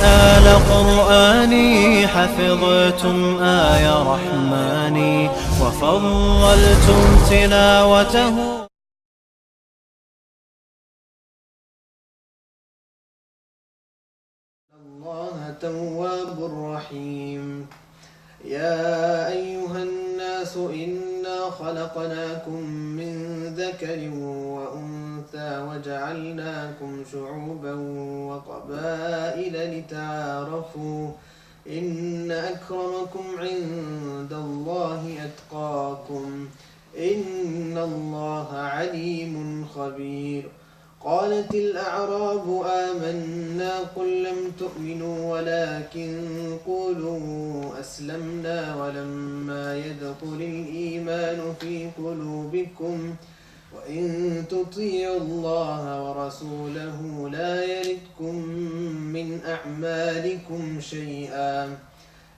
آل قرآني حفظتم آي رحماني وفضلتم تلاوته. الله تواب رحيم. يا أيها الناس إنا خلقناكم من ذكر وأنثى وجعلناكم شعوبا وقبائل لتعارفوا إن أكرمكم عند الله أتقاكم إن الله عليم خبير. قالت الأعراب آمنا قل لم تؤمنوا ولكن قولوا أسلمنا ولما يدخل الإيمان في قلوبكم وإن تطيعوا الله ورسوله لا يلدكم من أعمالكم شيئا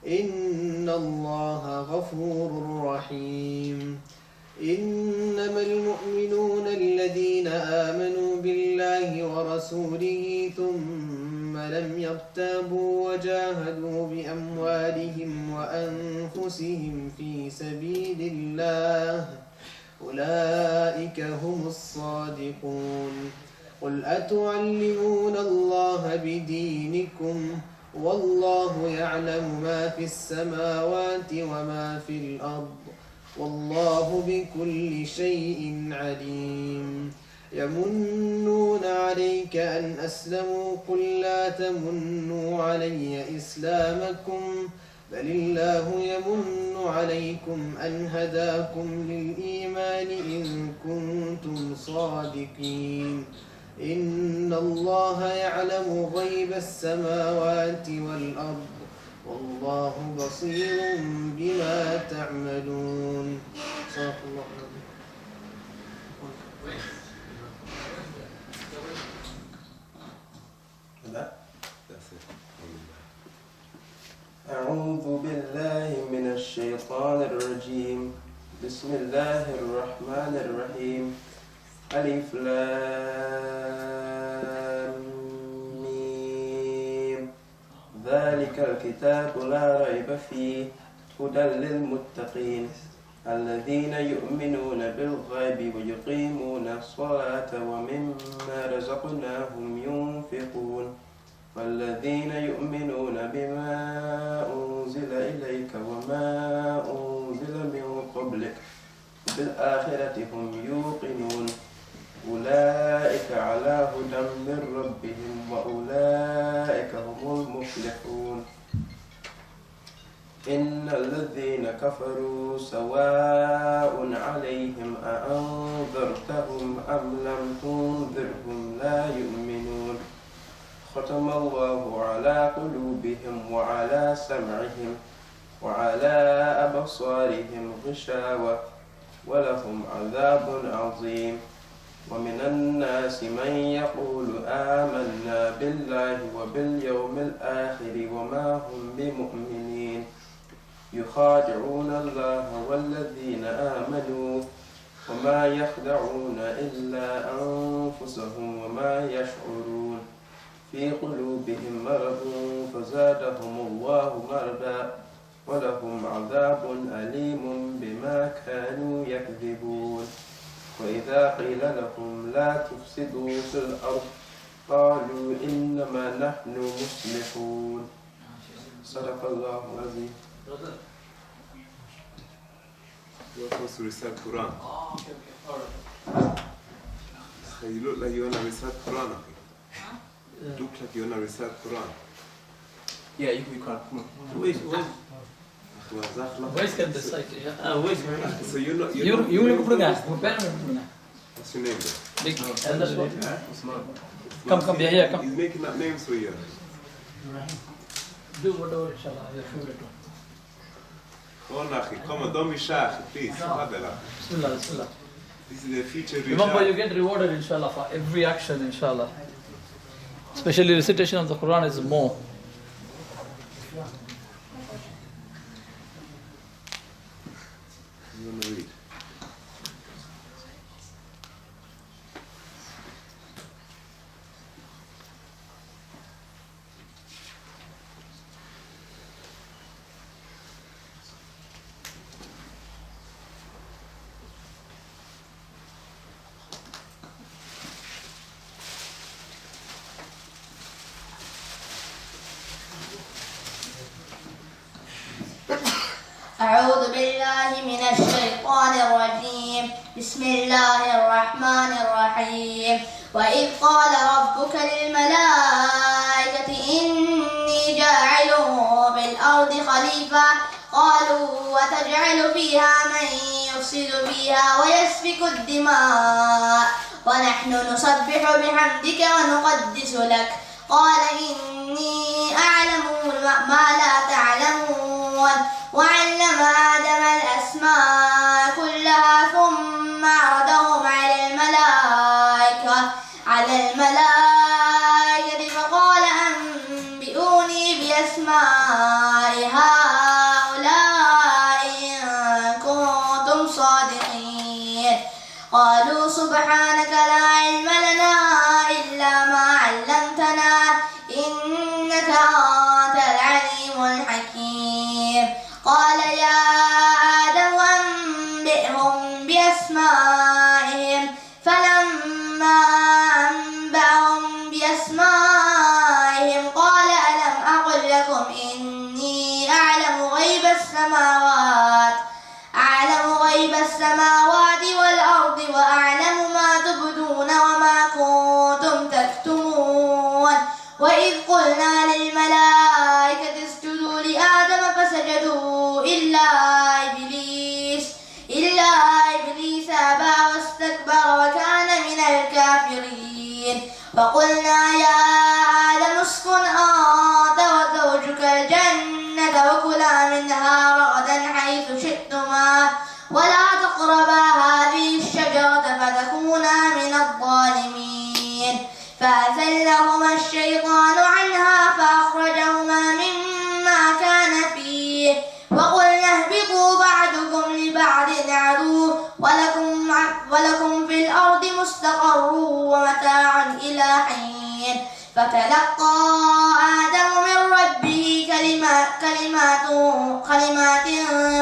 إن الله غفور رحيم. إنما المؤمنون الذين آمنوا بالله ورسوله ثم لم يرتابوا وجاهدوا بأموالهم وأنفسهم في سبيل الله أولئك هم الصادقون. قل أتعلمون الله بدينكم والله يعلم ما في السماوات وما في الأرض والله بكل شيء عليم. يمنون عليك أن أسلموا قل لا تمنوا علي إسلامكم بل الله يمن عليكم أن هداكم للإيمان إن كنتم صادقين. إن الله يعلم غيب السماوات والأرض والله بصير بما تعملون. صدق الله العظيم. أعوذ بالله من الشيطان الرجيم. بسم الله الرحمن الرحيم. ألف لام ميم ذلك الكتاب لا ريب فيه هدى للمتقين الذين يؤمنون بالغيب ويقيمون الصلاة ومما رزقناهم ينفقون والذين يؤمنون بما أنزل إليك وما أنزل من قبلك بالآخرة هم يوقنون أولئك على هدى من ربهم وأولئك هم المفلحون. إن الذين كفروا سواء عليهم أأنذرتهم أم لم تنذرهم لا يؤمنون ختم الله على قلوبهم وعلى سمعهم وعلى أبصارهم غشاوة ولهم عذاب عظيم. ومن الناس من يقول آمنا بالله وباليوم الآخر وما هم بمؤمنين يخادعون الله والذين آمنوا وما يخدعون إلا أنفسهم وما يشعرون في قلوبهم مرض فزادهم الله مرضا ولهم عذاب أليم بما كانوا يكذبون. وإذا قيل لهم لا تفسدوا في الأرض قالوا إنما نحن مصلحون. صدق الله العظيم. You are supposed to recite Quran. Okay. All right. You look like you want to recite Quran. You look like you want to recite Quran. Yeah, you can. Come on. Where's get the site? So you're not. You will put that. What's your name? Big. Come, yeah, come. He's making up names for you. Do whatever, inshallah, your favorite one. Oh, Nahi, come on, don't be shy, please. Bismillah. This is the future. Remember, you get rewarded, inshallah, for every action, inshallah. Especially recitation of the Quran is more. You want to read? الشيطان الرجيم. بسم الله الرحمن الرحيم. وإذ قال ربك للملائكة إني جاعل بالأرض خليفة قالوا وتجعل فيها من يفسد فيها ويسفك الدماء ونحن نسبح بحمدك ونقدس لك قال إني أعلم ما لا تعلمون. وعلم آدم الأسماء كلها ثم عرضهم على الملائكة فقال أنبئوني بأسماء هؤلاء إن كنتم صادقين. قالوا سبحانك لا علم لنا إلا ما علمتنا إنك أنت العليم الحكيم. قال يا آدم أنبئهم بأسمائهم فلما أنبأهم بأسمائهم قال ألم أقل لكم إني أعلم غيب السماوات والأرض وأعلم ما تبدون وما كنتم تكتمون. وإذ قلنا للملائكة اسجدوا لآدم فسجدوا إلا إبليس أبى واستكبر وكان من الكافرين. فقلنا يا آدم اسكن أنت وزوجك الجنة وكلا منها رغدا حيث شئتما ولا تقربا هذه الشجرة فتكونا من الظالمين. فأزلهما الشيطان عنها فأخرجهما مما كان فيه وقلنا اهبطوا بعضكم لبعض عدو ولكم في الأرض مستقر ومتاع إلى حين. فتلقى آدم من ربه كلمات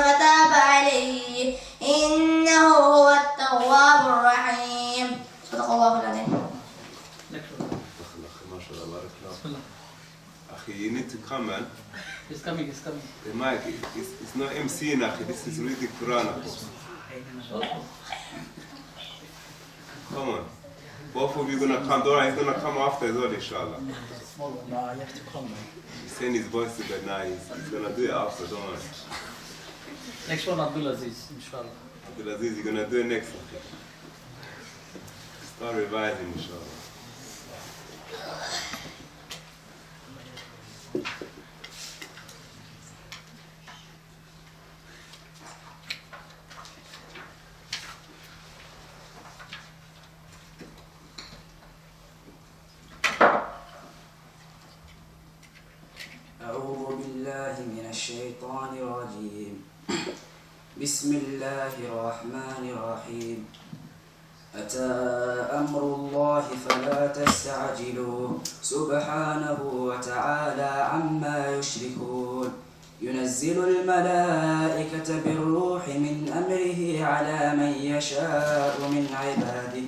فتاب عليه إنه هو التواب الرحيم. صدق الله العظيم. You need to come, man. He's coming. The mic, it's not MC, Nakhi. This is reading Quran. Come on. Both of you gonna come. Dora is gonna come after as well, inshallah. No, you have to come, man. He's saying his voice to God now. He's gonna do it after, don't worry. Next one, Abdul Aziz, inshallah. Abdul Aziz, you're gonna do it next, Nakhi. Start revising, inshallah. أعوذ بالله من الشيطان الرجيم. بسم الله الرحمن الرحيم. أتى أمر الله فلا تستعجلوه سبحانه وتعالى عما يشركون. ينزل الملائكة بالروح من أمره على من يشاء من عباده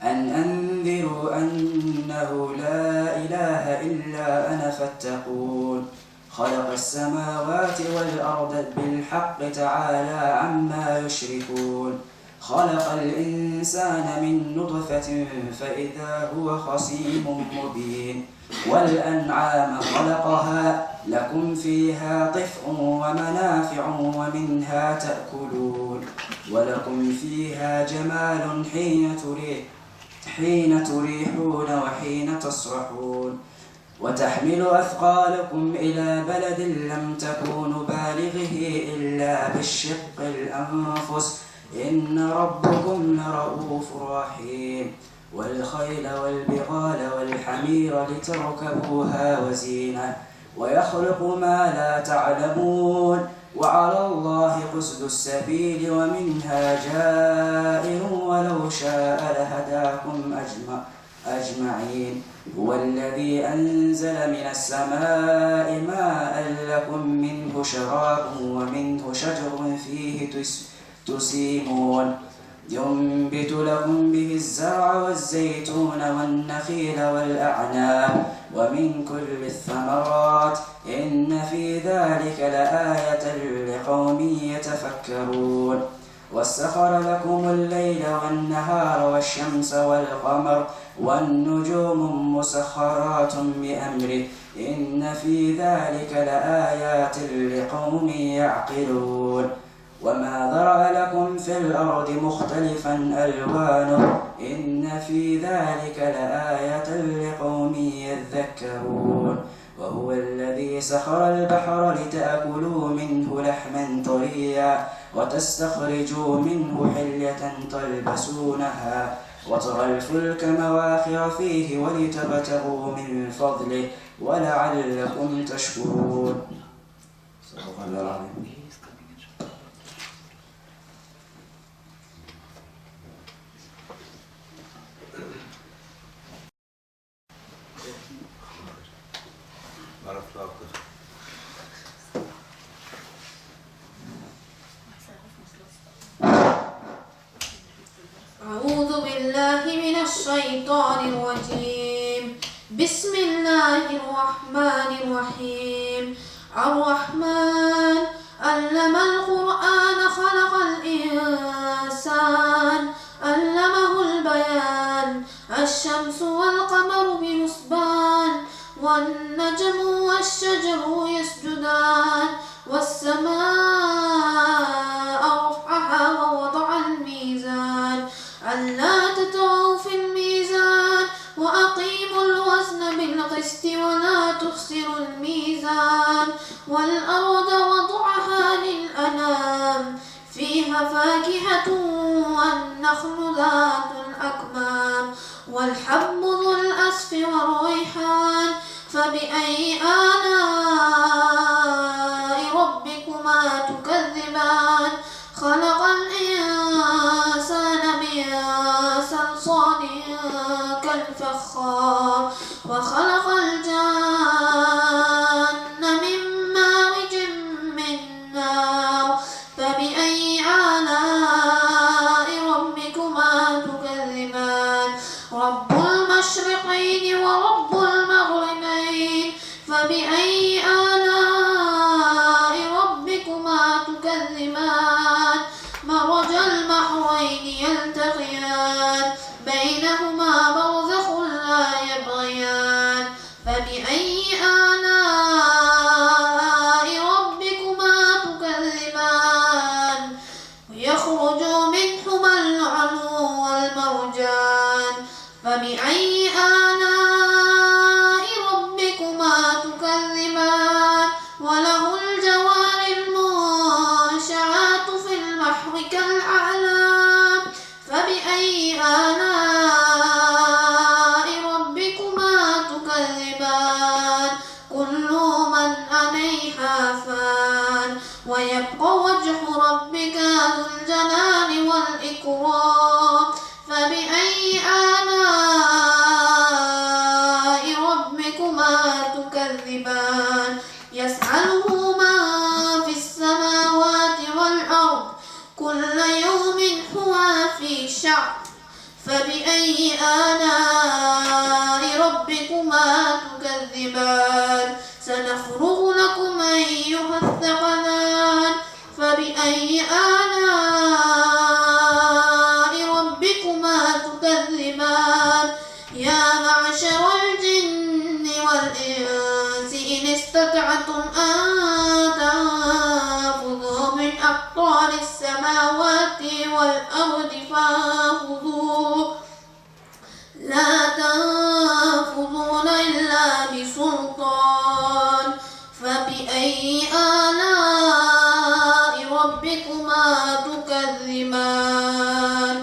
أن أنذروا أنه لا إله إلا أنا فاتقون. خلق السماوات والأرض بالحق تعالى عما يشركون. خلق الإنسان من نطفة فإذا هو خصيم مبين. والأنعام خلقها لكم فيها طفء ومنافع ومنها تأكلون ولكم فيها جمال حين تريحون وحين تصرحون. وتحمل أثقالكم إلى بلد لم تكونوا بالغه إلا بالشق الأنفس إن ربكم لرؤوف رحيم. والخيل والبغال والحمير لتركبوها وزينة ويخلق ما لا تعلمون وعلى الله قصد السبيل ومنها جائر ولو شاء لهداكم أجمعين. هو الذي أنزل من السماء ماء لكم منه شراب ومنه شجر فيه تسيمون ينبت لكم به الزرع والزيتون والنخيل والأعناب ومن كل الثمرات إن في ذلك لآية لقوم يتفكرون وسخر لكم الليل والنهار والشمس والقمر والنجوم مسخرات بأمره إن في ذلك لآيات لقوم يعقلون وما ذرأ لكم في الأرض مختلفا ألوانه إن في ذلك لآية لقوم يذكرون وهو الذي سخر البحر لتأكلوا منه لحما طريا وتستخرجوا منه حلية تلبسونها وترى الفلك مواخر فيه ولتبتغوا من فضله ولعلكم تشكرون. صدق الله العظيم. أعوذ بالله من الشيطان الرجيم. بسم الله الرحمن الرحيم. الرحمن علم القرآن خلق الإنسان علمه البيان الشمس والقمر بحسبان والنجم والشجر يسجدان والسماء رفعها ووضع الميزان ألا تطغوا في الميزان وأقيموا الوزن بالقسط ولا تخسروا الميزان والأرض وضعها للأنام فيها فاكهة والنخل ذات الأكمام والحب ذو الأسف والريحان فبأي آلاء ربكما تكذبان خلق الإنسان من صلصال كالفخار وخلق الجن من مارج من نار فبأي آلاء ربكما تكذبان رب المشرقين ورب المغربين فبأي آلاء ربكما تكذبان مرج البحرين يلتقيان بينهما برزخ لا يبغيان فبأي آلاء ربكما تكذبان ويخرج منهما اللؤلؤ والمرجان فبأي آلاء ربكما تكذبان وله الجوار المنشآت في البحر كالأعلام فبأي آلاء ربكما تكذبان كل من عليها فان ويبقى وجه ربك ذو الجلال والإكرام فبأي آلاء ربكما تكذبان يسأله من في السماوات والأرض كل يوم هو في شأن فبأي آلاء ربكما تكذبان سنفرغ لكم أيها الثقلان فبأي آلاء ربكما تكذبان يا معشر الجن والإنس إن استطعتم أن تنفذوا من أقطار السماوات والأرض فانفذوا لا تنفذون إلا بسلطان فبأي آلاء ربكما تكذبان.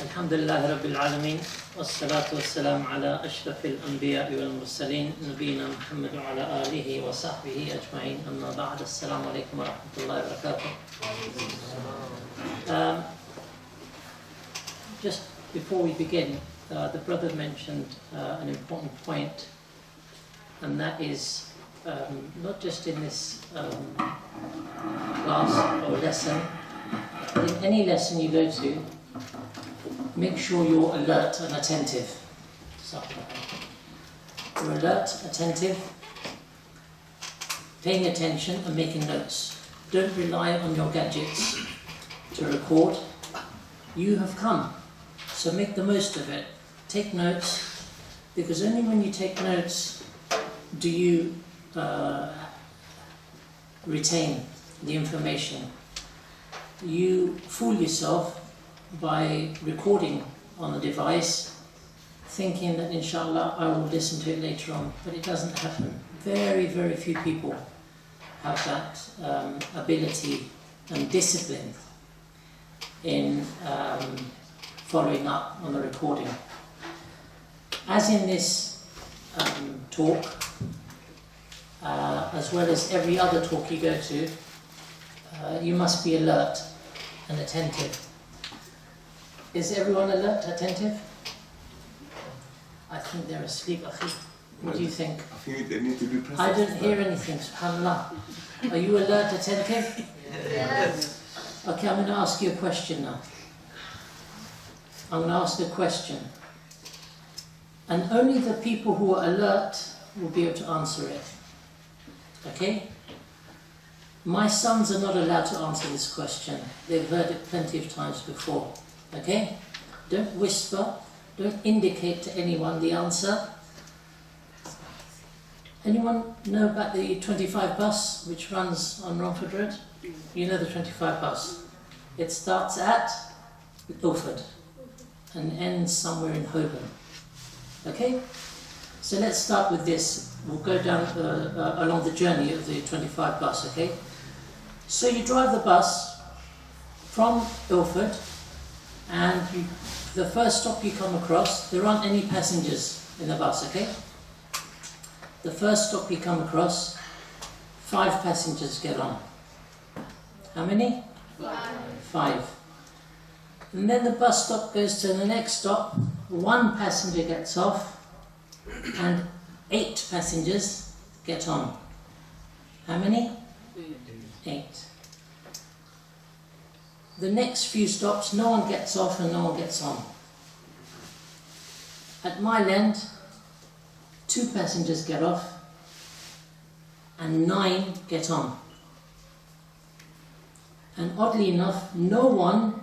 الحمد لله رب العالمين والصلاة والسلام على أشرف الأنبياء والمرسلين نبينا محمد وعلى آله وصحبه أجمعين أما بعد السلام عليكم ورحمة الله وبركاته. Just before we begin, the brother mentioned an important point, and that is not just in this class or lesson, but in any lesson you go to, make sure you're alert and attentive. You're alert, attentive, paying attention and making notes. Don't rely on your gadgets to record. You have come, so make the most of it. Take notes, because only when you take notes do you retain the information. You fool yourself by recording on the device, thinking that inshallah I will listen to it later on, but it doesn't happen. Very, very few people have that ability and discipline in following up on the recording. As in this talk, as well as every other talk you go to, you must be alert and attentive. Is everyone alert, attentive? I think they're asleep, Akhi. What do you think? I think they need to be present. I don't hear anything, subhanAllah. Are you alert, attentive? Yes. Okay, I'm going to ask you a question now. I'm going to ask a question. And only the people who are alert will be able to answer it. Okay? My sons are not allowed to answer this question. They've heard it plenty of times before. Okay? Don't whisper. Don't indicate to anyone the answer. Anyone know about the 25 bus which runs on Romford Road? You know the 25 bus. It starts at Ilford and ends somewhere in Holborn. Okay? So let's start with this. We'll go down along the journey of the 25 bus, okay? So you drive the bus from Ilford, and the first stop you come across, there aren't any passengers in the bus, okay? The first stop you come across, 5 passengers get on. How many? 5. And then the bus stop goes to the next stop, 1 passenger gets off, and 8 passengers get on. How many? 8. The next few stops, no one gets off and no one gets on. At Mile End, 2 passengers get off and 9 get on. And oddly enough, no one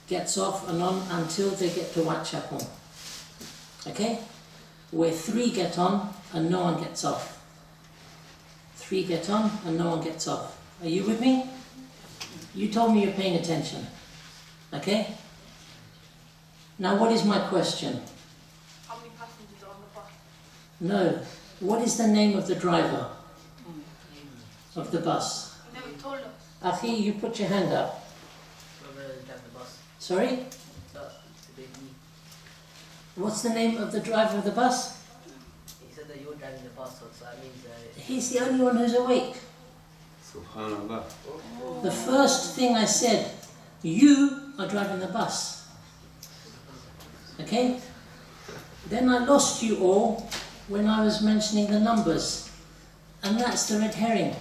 gets off and on until they get to Whitechapel. Okay? Where 3 get on and no one gets off. 3 get on and no one gets off. Are you with me? You told me you're paying attention. Okay? Now what is my question? How many passengers are on the bus? No. What is the name of the driver of the bus? You never told us. Akhi, you put your hand up. Sorry? What's the name of the driver of the bus? He said that you're driving the bus, so that means He's the only one who's awake. Subhanallah. The first thing I said, you are driving the bus. Okay? Then I lost you all when I was mentioning the numbers. And that's the red herring.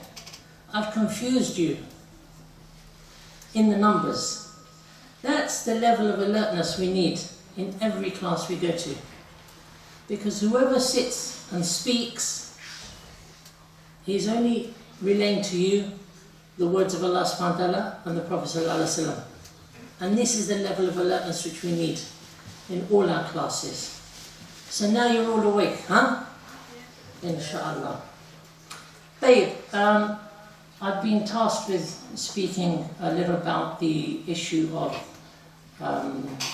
I've confused you in the numbers. That's the level of alertness we need in every class we go to. Because whoever sits and speaks, he's only relaying to you the words of Allah subhanahu wa ta'ala and the Prophet sallallahu alaihi wasallam. And this is the level of alertness which we need in all our classes. So now you're all awake, huh? Inshallah. Babe, I've been tasked with speaking a little about the issue of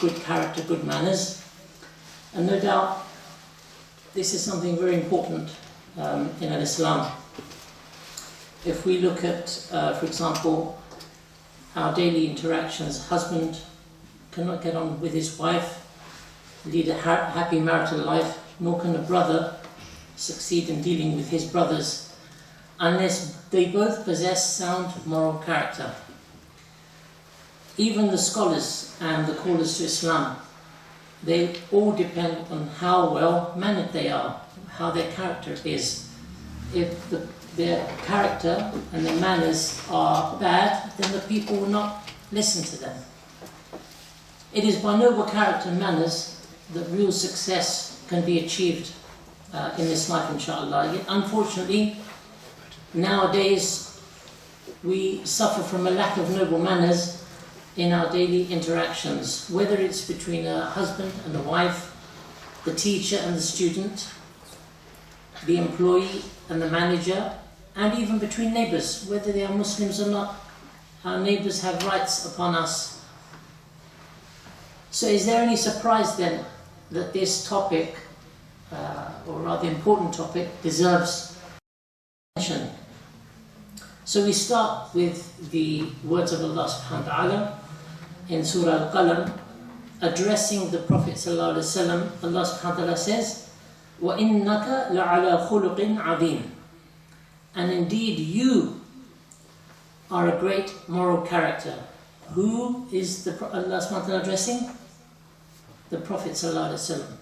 good character, good manners. And no doubt this is something very important in Islam. If we look at, for example, our daily interactions, husband cannot get on with his wife, lead a happy marital life, nor can a brother succeed in dealing with his brothers unless they both possess sound moral character. Even the scholars and the callers to Islam they all depend on how well mannered they are, how their character is. If their character and their manners are bad, then the people will not listen to them. It is by noble character and manners that real success can be achieved in this life, inshallah. Yet unfortunately, nowadays we suffer from a lack of noble manners in our daily interactions, whether it's between a husband and a wife, the teacher and the student, the employee and the manager, and even between neighbours, whether they are Muslims or not. Our neighbours have rights upon us. So is there any surprise then that this topic, or rather important topic, deserves attention? So we start with the words of Allah subhanahu wa ta'ala in Surah Al-Qalam, addressing the Prophet sallallahu alaihi wasallam. Allah subhanahu wa ta'ala says, وَإِنَّكَ لَعَلَى خُلُقٍ عَظِيمٍ. And indeed you are a great moral character. Who is Allah subhanahu wa ta'ala addressing? The Prophet sallallahu alaihi wasallam.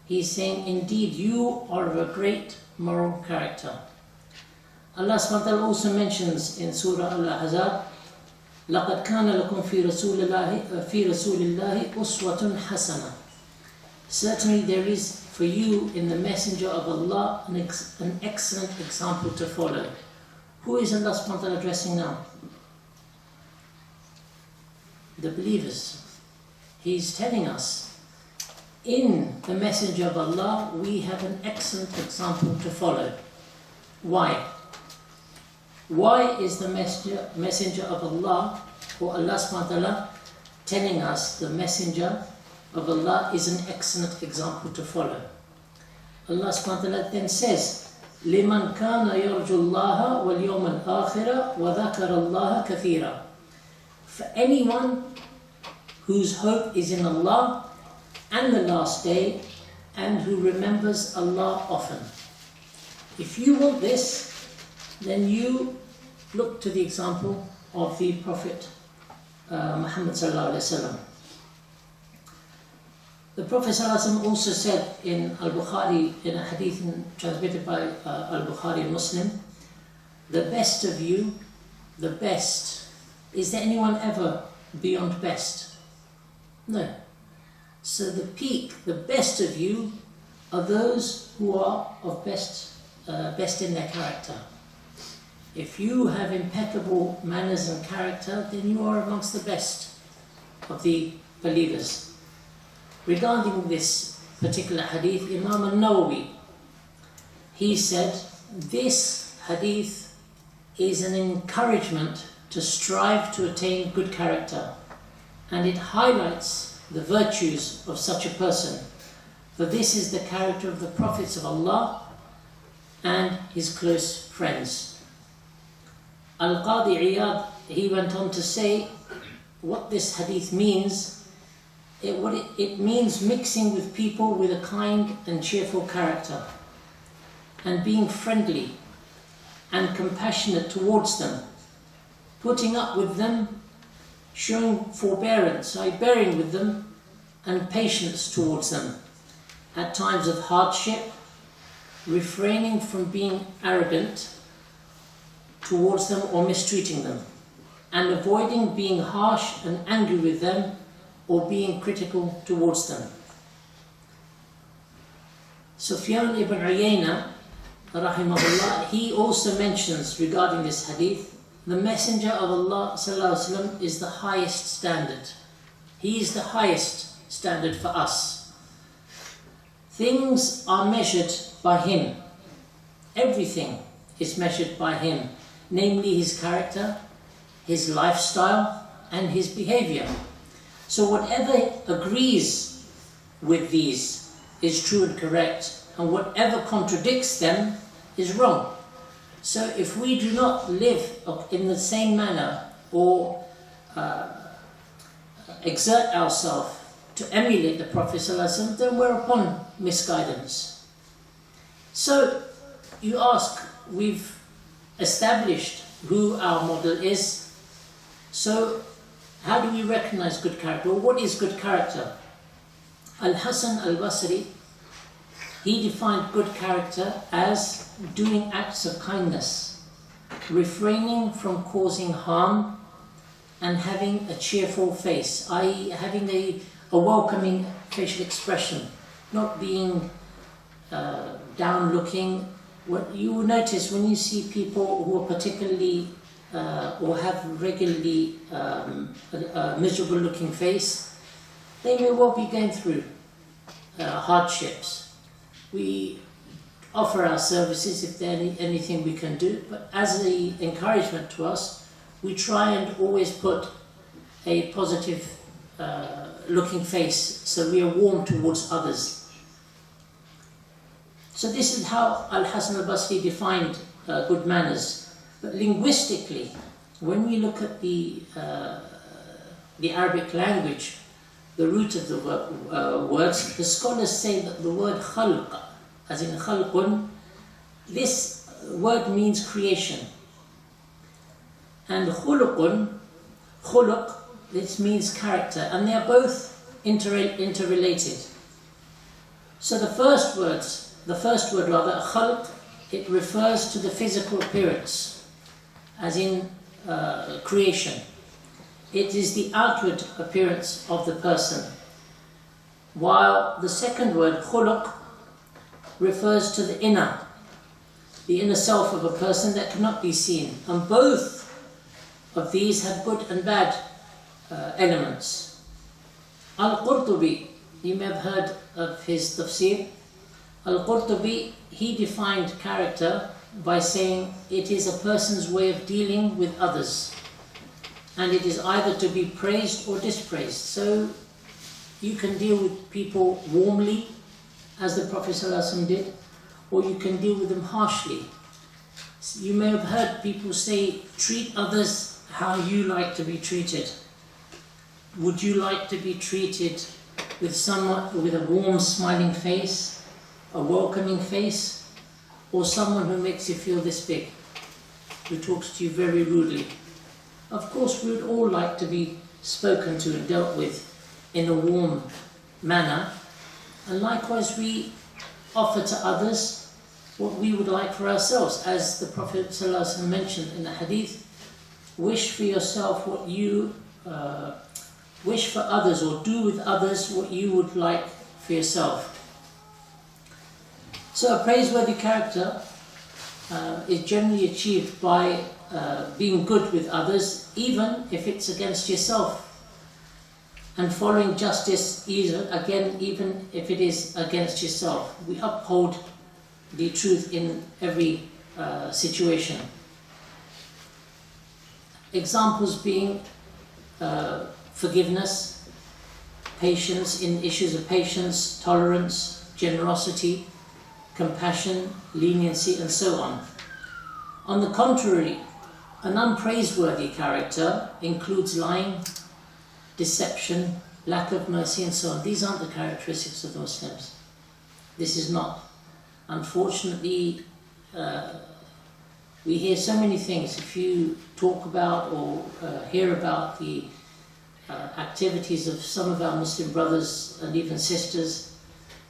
He's saying, indeed you are of a great moral character. Allah subhanahu wa ta'ala also mentions in Surah Al-Ahzab, لَقَدْ كَانَ لَكُمْ فِي رَسُولِ اللَّهِ أُسْوَةٌ حَسَنَةٌ. Certainly there is for you in the Messenger of Allah an excellent example to follow. Who is Allah subhanahu wa ta'ala addressing now? The believers. He's telling us, in the Messenger of Allah we have an excellent example to follow. Why? Why is the messenger of Allah, or Allah subhanahu wa ta'ala, telling us the Messenger of Allah is an excellent example to follow? Allah subhanahu wa ta'ala then says, لِمَنْ كَانَ يَرْجُ اللَّهَ وَالْيَوْمَ الْآخِرَ وَذَكَرَ اللَّهَ كَثِيرًا. For anyone whose hope is in Allah and the last day, and who remembers Allah often. If you want this, then you look to the example of the Prophet Muhammad sallallahu alaihi wasallam. The Prophet sallallahu alaihi wasallam also said in Al-Bukhari, in a hadith transmitted by Al-Bukhari and Muslim, the best of you, the best. Is there anyone ever beyond best? No. So the peak, the best of you, are those who are of best in their character. If you have impeccable manners and character, then you are amongst the best of the believers. Regarding this particular hadith, Imam al-Nawawi, he said, this hadith is an encouragement to strive to attain good character, and it highlights the virtues of such a person, for this is the character of the prophets of Allah and his close friends. Al-Qadi Iyad, he went on to say what this hadith means. It means mixing with people with a kind and cheerful character, and being friendly and compassionate towards them, putting up with them, showing forbearance, bearing with them, and patience towards them at times of hardship, refraining from being arrogant towards them or mistreating them, and avoiding being harsh and angry with them or being critical towards them. Sufyan ibn Uyayna, rahimahullah, he also mentions regarding this hadith, the Messenger of Allah sallallahu alaihi wasallam is the highest standard. He is the highest standard for us. Things are measured by him. Everything is measured by him, namely his character, his lifestyle, and his behavior. So whatever agrees with these is true and correct, and whatever contradicts them is wrong. So if we do not live in the same manner or exert ourselves to emulate the Prophet ﷺ, then we're upon misguidance. So you ask, we've established who our model is, so how do we recognize good character? Or what is good character? Al-Hasan al-Basri, he defined good character as doing acts of kindness, refraining from causing harm, and having a cheerful face, i.e. having a welcoming facial expression, not being down-looking. What you will notice when you see people who are particularly or have regularly a miserable-looking face, they may well be going through hardships. We offer our services if there's anything we can do, but as an encouragement to us, we try and always put a positive looking face, so we are warm towards others. So this is how Al-Hasan al-Basri defined good manners. But linguistically, when we look at the Arabic language, the root of the words, the scholars say that the word khalq, as in khalqun, this word means creation. And khuluqun, khuluq, this means character, and they are both interrelated. So the first word, khalq, it refers to the physical appearance, as in creation. It is the outward appearance of the person. While the second word, khuluq, refers to the inner self of a person that cannot be seen. And both of these have good and bad elements. Al-Qurtubi, you may have heard of his tafsir. Al-Qurtubi, he defined character by saying it is a person's way of dealing with others, and it is either to be praised or dispraised. So you can deal with people warmly, as the Prophet ﷺ did, or you can deal with them harshly. You may have heard people say, treat others how you like to be treated. Would you like to be treated with someone with a warm, smiling face, a welcoming face, or someone who makes you feel this big, who talks to you very rudely? Of course, we would all like to be spoken to and dealt with in a warm manner, and likewise we offer to others what we would like for ourselves. As the Prophet ﷺ mentioned in the hadith, wish for yourself what you wish for others, or do with others what you would like for yourself. So a praiseworthy character is generally achieved by being good with others, even if it's against yourself, and following justice, again, even if it is against yourself. We uphold the truth in every situation. Examples being forgiveness, patience in issues of patience, tolerance, generosity, compassion, leniency, and so on. On the contrary, an unpraiseworthy character includes lying, deception, lack of mercy, and so on. These aren't the characteristics of the Muslims. This is not. Unfortunately, we hear so many things. If you talk about or hear about the activities of some of our Muslim brothers and even sisters,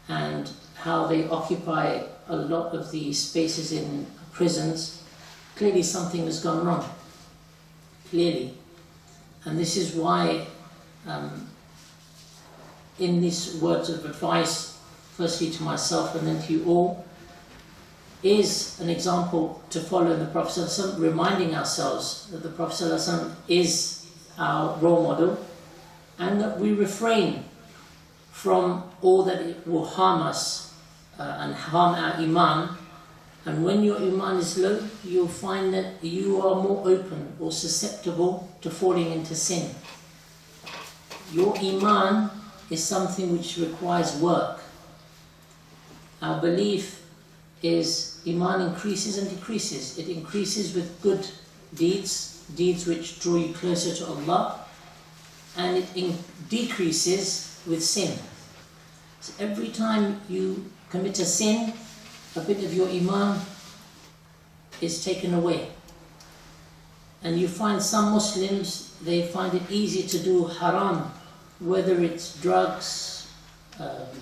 and how they occupy a lot of the spaces in prisons, clearly something has gone wrong. Clearly. And this is why in these words of advice, firstly to myself and then to you all, is an example to follow in the Prophet ﷺ, reminding ourselves that the Prophet ﷺ is our role model, and that we refrain from all that it will harm us and harm our iman. And when your iman is low, you'll find that you are more open or susceptible to falling into sin. Your iman is something which requires work. Our belief is iman increases and decreases. It increases with good deeds, deeds which draw you closer to Allah, and it decreases with sin. So every time you commit a sin, a bit of your iman is taken away. And you find some Muslims, they find it easy to do haram, whether it's drugs,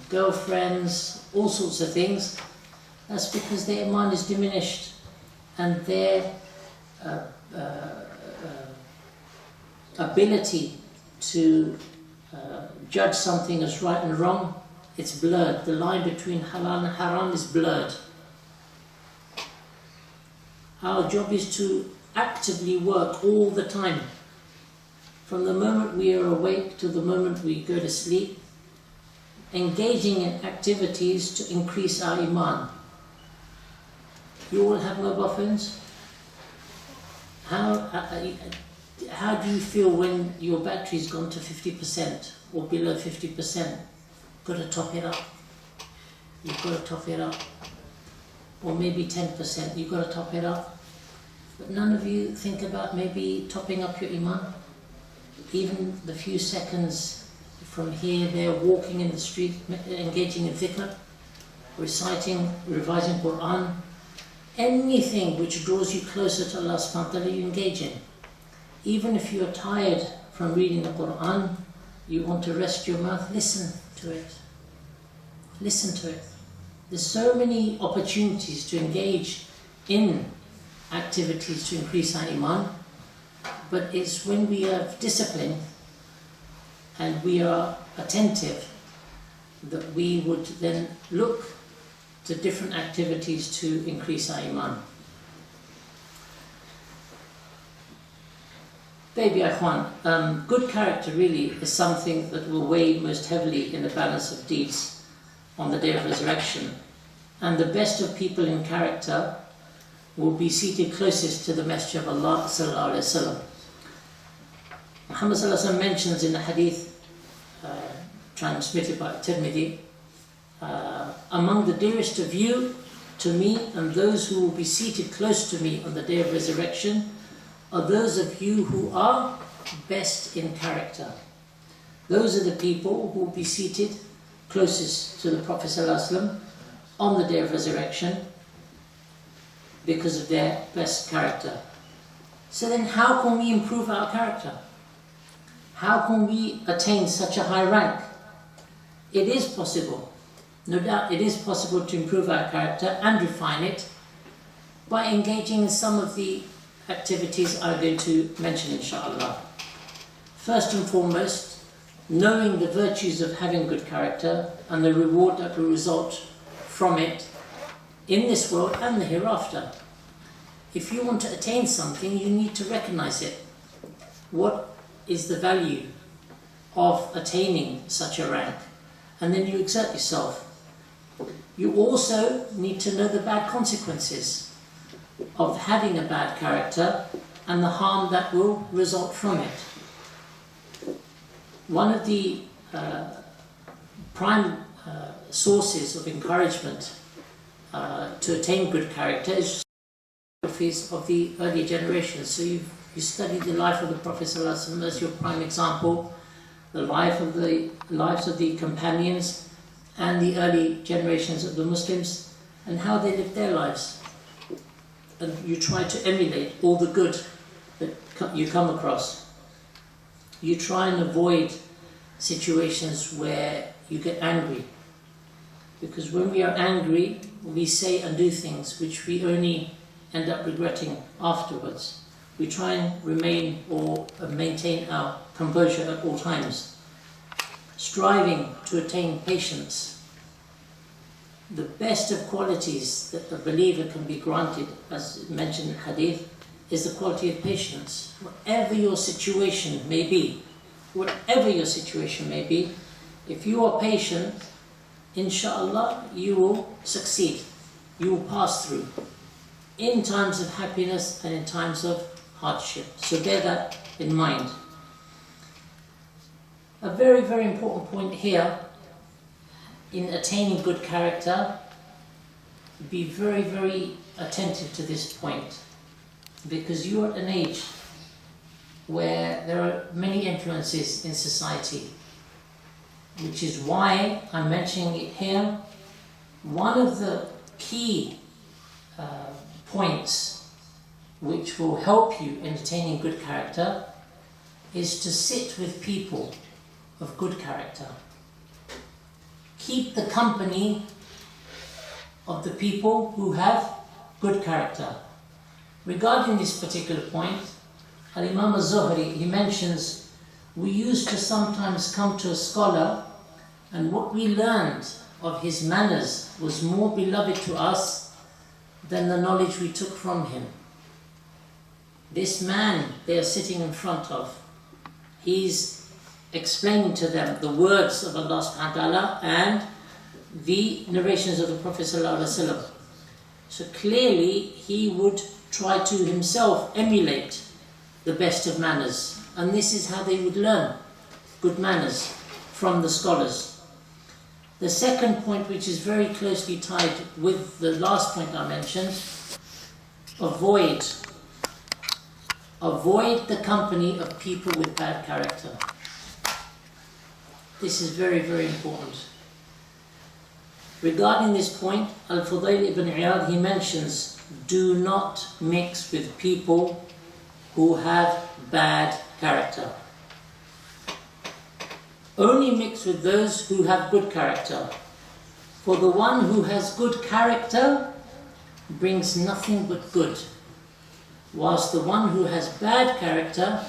girlfriends, all sorts of things. That's because their iman is diminished and their ability to judge something as right and wrong, it's blurred. The line between halal and haram is blurred. Our job is to actively work all the time. From the moment we are awake to the moment we go to sleep, engaging in activities to increase our iman. You all have mobile phones? How do you feel when your battery's gone to 50% or below 50%? Got to top it up. You've got to top it up. Or maybe 10%, you've got to top it up. But none of you think about maybe topping up your iman? Even the few seconds from here, there, walking in the street, engaging in dhikr, reciting, revising Quran, anything which draws you closer to Allah subhanahu wa ta'ala, you engage in. Even if you are tired from reading the Quran, you want to rest your mouth, listen to it. Listen to it. There's so many opportunities to engage in activities to increase our iman, but it's when we have discipline and we are attentive that we would then look to different activities to increase our iman. Baby Ikhwan, good character really is something that will weigh most heavily in the balance of deeds on the day of resurrection, and the best of people in character will be seated closest to the Messenger of Allah sallallahu alaihi wasallam. Muhammad sallallahu alaihi wasallam mentions in the hadith transmitted by Tirmidhi, among the dearest of you to me and those who will be seated close to me on the day of resurrection are those of you who are best in character. Those are the people who will be seated closest to the Prophet sallallahu alaihi wasallam on the day of resurrection because of their best character. So then how can we improve our character? How can we attain such a high rank? It is possible. No doubt it is possible to improve our character and refine it by engaging in some of the activities I'm going to mention, inshallah. First and foremost, knowing the virtues of having good character and the reward that will result from it in this world and the hereafter. If you want to attain something, you need to recognize it. What is the value of attaining such a rank? And then you exert yourself. You also need to know the bad consequences of having a bad character and the harm that will result from it. One of the prime sources of encouragement to attain good character is biographies of the earlier generations. So you study the life of the Prophet ﷺ as your prime example, the lives of the companions and the early generations of the Muslims and how they lived their lives. And you try to emulate all the good that you come across. You try and avoid situations where you get angry. Because when we are angry, we say and do things which we only end up regretting afterwards. We try and remain or maintain our composure at all times, striving to attain patience. The best of qualities that the believer can be granted, as mentioned in Hadith, is the quality of patience. Whatever your situation may be, if you are patient, inshallah, you will succeed. You will pass through in times of happiness and in times of hardship. So bear that in mind. A very, very important point here in attaining good character, be very, very attentive to this point, because you are at an age where there are many influences in society, which is why I'm mentioning it here. One of the key points which will help you in attaining good character is to sit with people of good character. keep the company of the people who have good character. Regarding this particular point, Al-Imam al-Zuhri, he mentions, we used to sometimes come to a scholar and what we learned of his manners was more beloved to us than the knowledge we took from him. This man they are sitting in front of, he's explaining to them the words of Allah subhanahu wa ta'ala and the narrations of the Prophet sallallahu alaihi wasallam. So clearly he would try to himself emulate the best of manners, and this is how they would learn good manners from the scholars. The second point, which is very closely tied with the last point I mentioned, avoid the company of people with bad character. This is very, very important. Regarding this point, Al-Fudayl ibn Iyad, he mentions, do not mix with people who have bad character. Only mix with those who have good character. For the one who has good character brings nothing but good, whilst the one who has bad character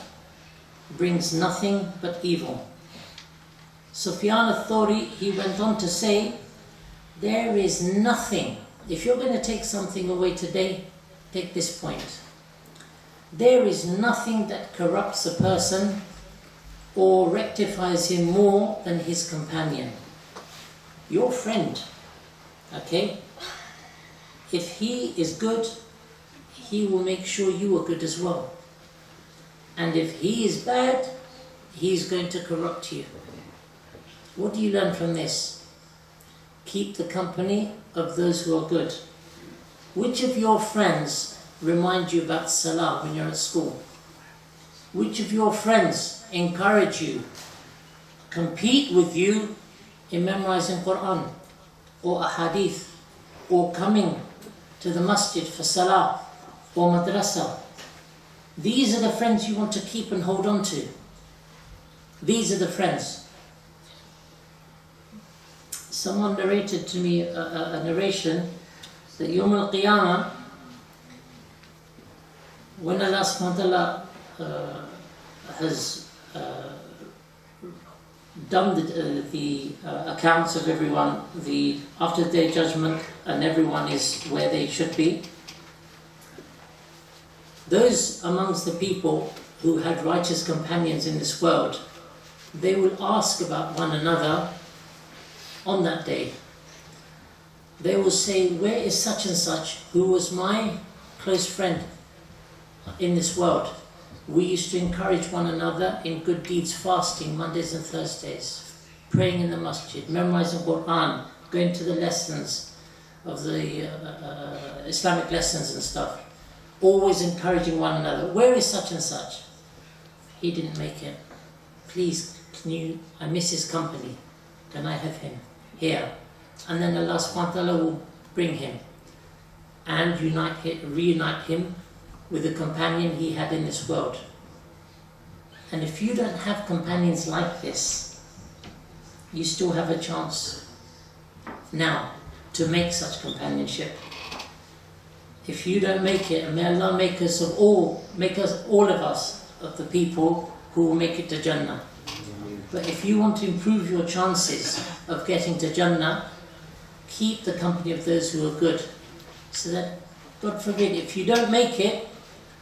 brings nothing but evil. Sufyan al-Thawri, he went on to say, there is nothing, if you're going to take something away today, take this point. There is nothing that corrupts a person or rectifies him more than his companion. Your friend, okay? If he is good, he will make sure you are good as well. And if he is bad, he's going to corrupt you. What do you learn from this? Keep the company of those who are good. Which of your friends remind you about Salah when you're at school? Which of your friends encourage you, compete with you in memorizing Quran or a hadith or coming to the masjid for Salah or madrasa? These are the friends you want to keep and hold on to. These are the friends. Someone narrated to me a narration that Yawm al-Qiyamah, when Allah subhanahu wa ta'ala has done the accounts of everyone, after their judgment, and everyone is where they should be, those amongst the people who had righteous companions in this world, they will ask about one another on that day. They will say, where is such and such who was my close friend in this world? We used to encourage one another in good deeds, fasting Mondays and Thursdays, praying in the masjid, memorizing Quran, going to the lessons of the Islamic lessons and stuff, always encouraging one another. Where is such and such? He didn't make it. Please, I miss his company. Can I have him here? And then Allah subhanahu wa ta'ala will bring him and reunite him with the companion he had in this world. And if you don't have companions like this, you still have a chance now to make such companionship. If you don't make it, and may Allah make us all of us of the people who will make it to Jannah. But if you want to improve your chances of getting to Jannah, keep the company of those who are good. So that, God forbid, if you don't make it,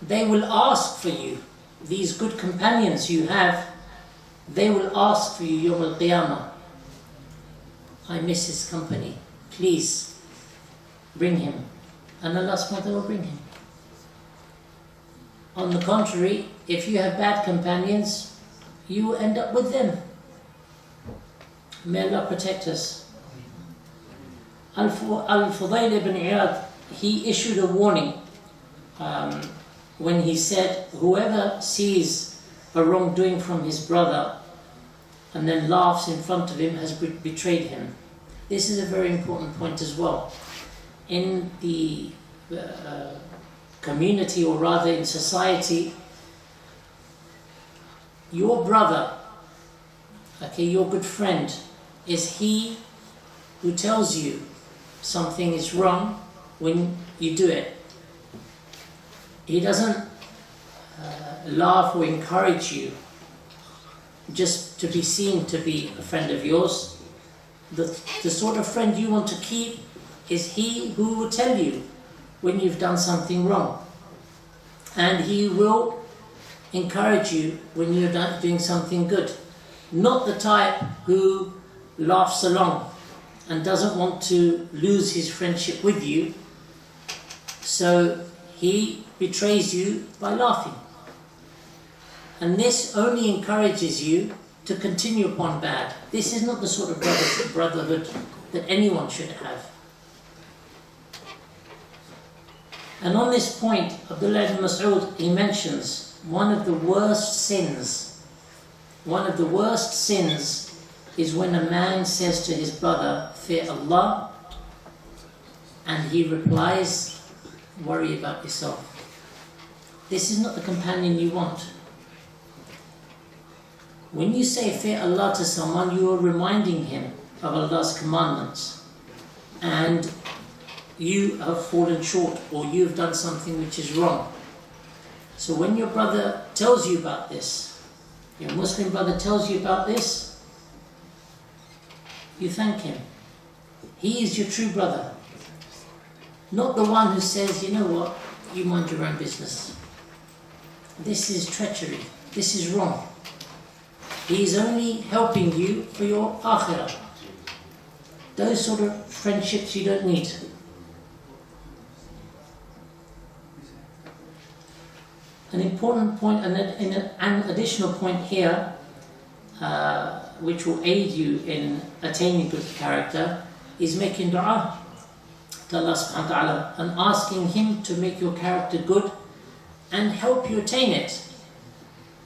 they will ask for you. These good companions you have, they will ask for you Yawm al-Qiyamah. I miss his company. Please, bring him. And Allah subhanahu wa ta'ala will bring him. On the contrary, if you have bad companions, you will end up with them. May Allah protect us. Al-Fudayl ibn Iyad, he issued a warning when he said, whoever sees a wrongdoing from his brother and then laughs in front of him has betrayed him. This is a very important point as well. In the community, or rather in society, your brother, okay, your good friend, is he who tells you something is wrong when you do it. He doesn't laugh or encourage you just to be seen to be a friend of yours. The sort of friend you want to keep is he who will tell you when you've done something wrong. And he will encourage you when you're doing something good. Not the type who laughs along and doesn't want to lose his friendship with you, so he betrays you by laughing. And this only encourages you to continue upon bad. This is not the sort of brotherhood that anyone should have. And on this point, Abdullah ibn Mas'ud, he mentions one of the worst sins. One of the worst sins is when a man says to his brother, "Fear Allah," and he replies, "Worry about yourself." This is not the companion you want. When you say "Fear Allah" to someone, you are reminding him of Allah's commandments, and you have fallen short, or you have done something which is wrong. So when your brother tells you about this, your Muslim brother tells you about this, you thank him. He is your true brother. Not the one who says, "You know what, you mind your own business." This is treachery. This is wrong. He is only helping you for your akhirah. Those sort of friendships you don't need. An important point, and an additional point here, which will aid you in attaining good character, is making dua to Allah subhanahu wa ta'ala and asking Him to make your character good and help you attain it.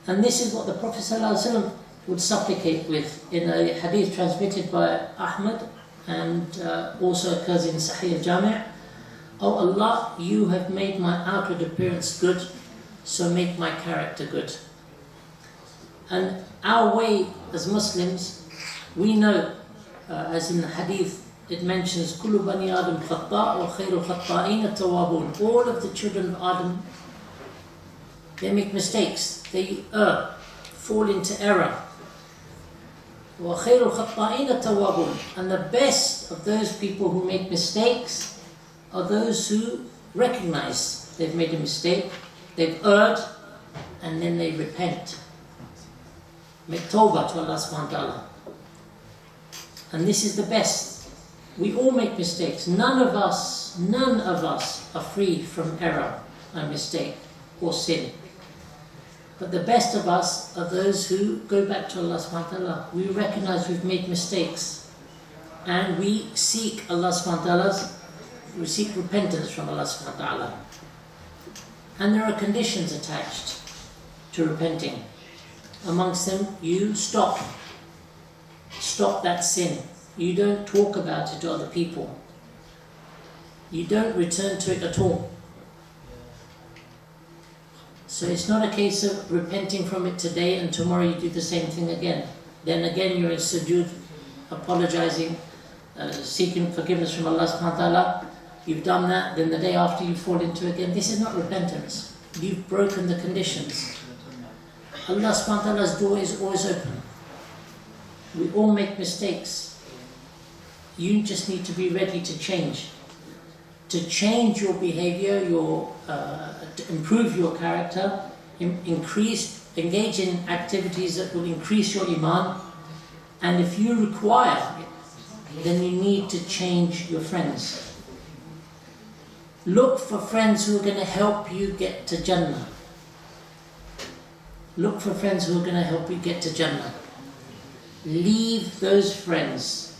And this is what the Prophet ﷺ would supplicate with in a hadith transmitted by Ahmad and also occurs in Sahih al-Jami'. "Oh Allah, you have made my outward appearance good, so make my character good." And our way as Muslims, we know, as in the hadith, it mentions "Kullu bani Adam khata' wa khairu khata'in at-tawwabun." All of the children of Adam, they make mistakes, they err, fall into error. Wa khairu khata'in at-tawwabun. And the best of those people who make mistakes are those who recognize they've made a mistake, they've erred, and then they repent. Make tawbah to Allah subhanahu wa ta'ala. And this is the best. We all make mistakes. None of us are free from error and mistake or sin. But the best of us are those who go back to Allah subhanahu wa ta'ala. We recognize we've made mistakes, and we seek Allah subhanahu wa ta'ala, we seek repentance from Allah subhanahu wa ta'ala. And there are conditions attached to repenting. Amongst them, you stop that sin. You don't talk about it to other people. You don't return to it at all. So it's not a case of repenting from it today and tomorrow you do the same thing again. Then again you're in sujood, apologizing, seeking forgiveness from Allah subhanahu wa ta'ala. You've done that, then the day after you fall into it again. This is not repentance. You've broken the conditions. Allah subhanahu wa ta'ala's door is always open. We all make mistakes. You just need to be ready to change. To change your behavior, to improve your character, engage in activities that will increase your iman. And if you require it, then you need to change your friends. Look for friends who are going to help you get to Jannah. Look for friends who are going to help you get to Jannah. Leave those friends.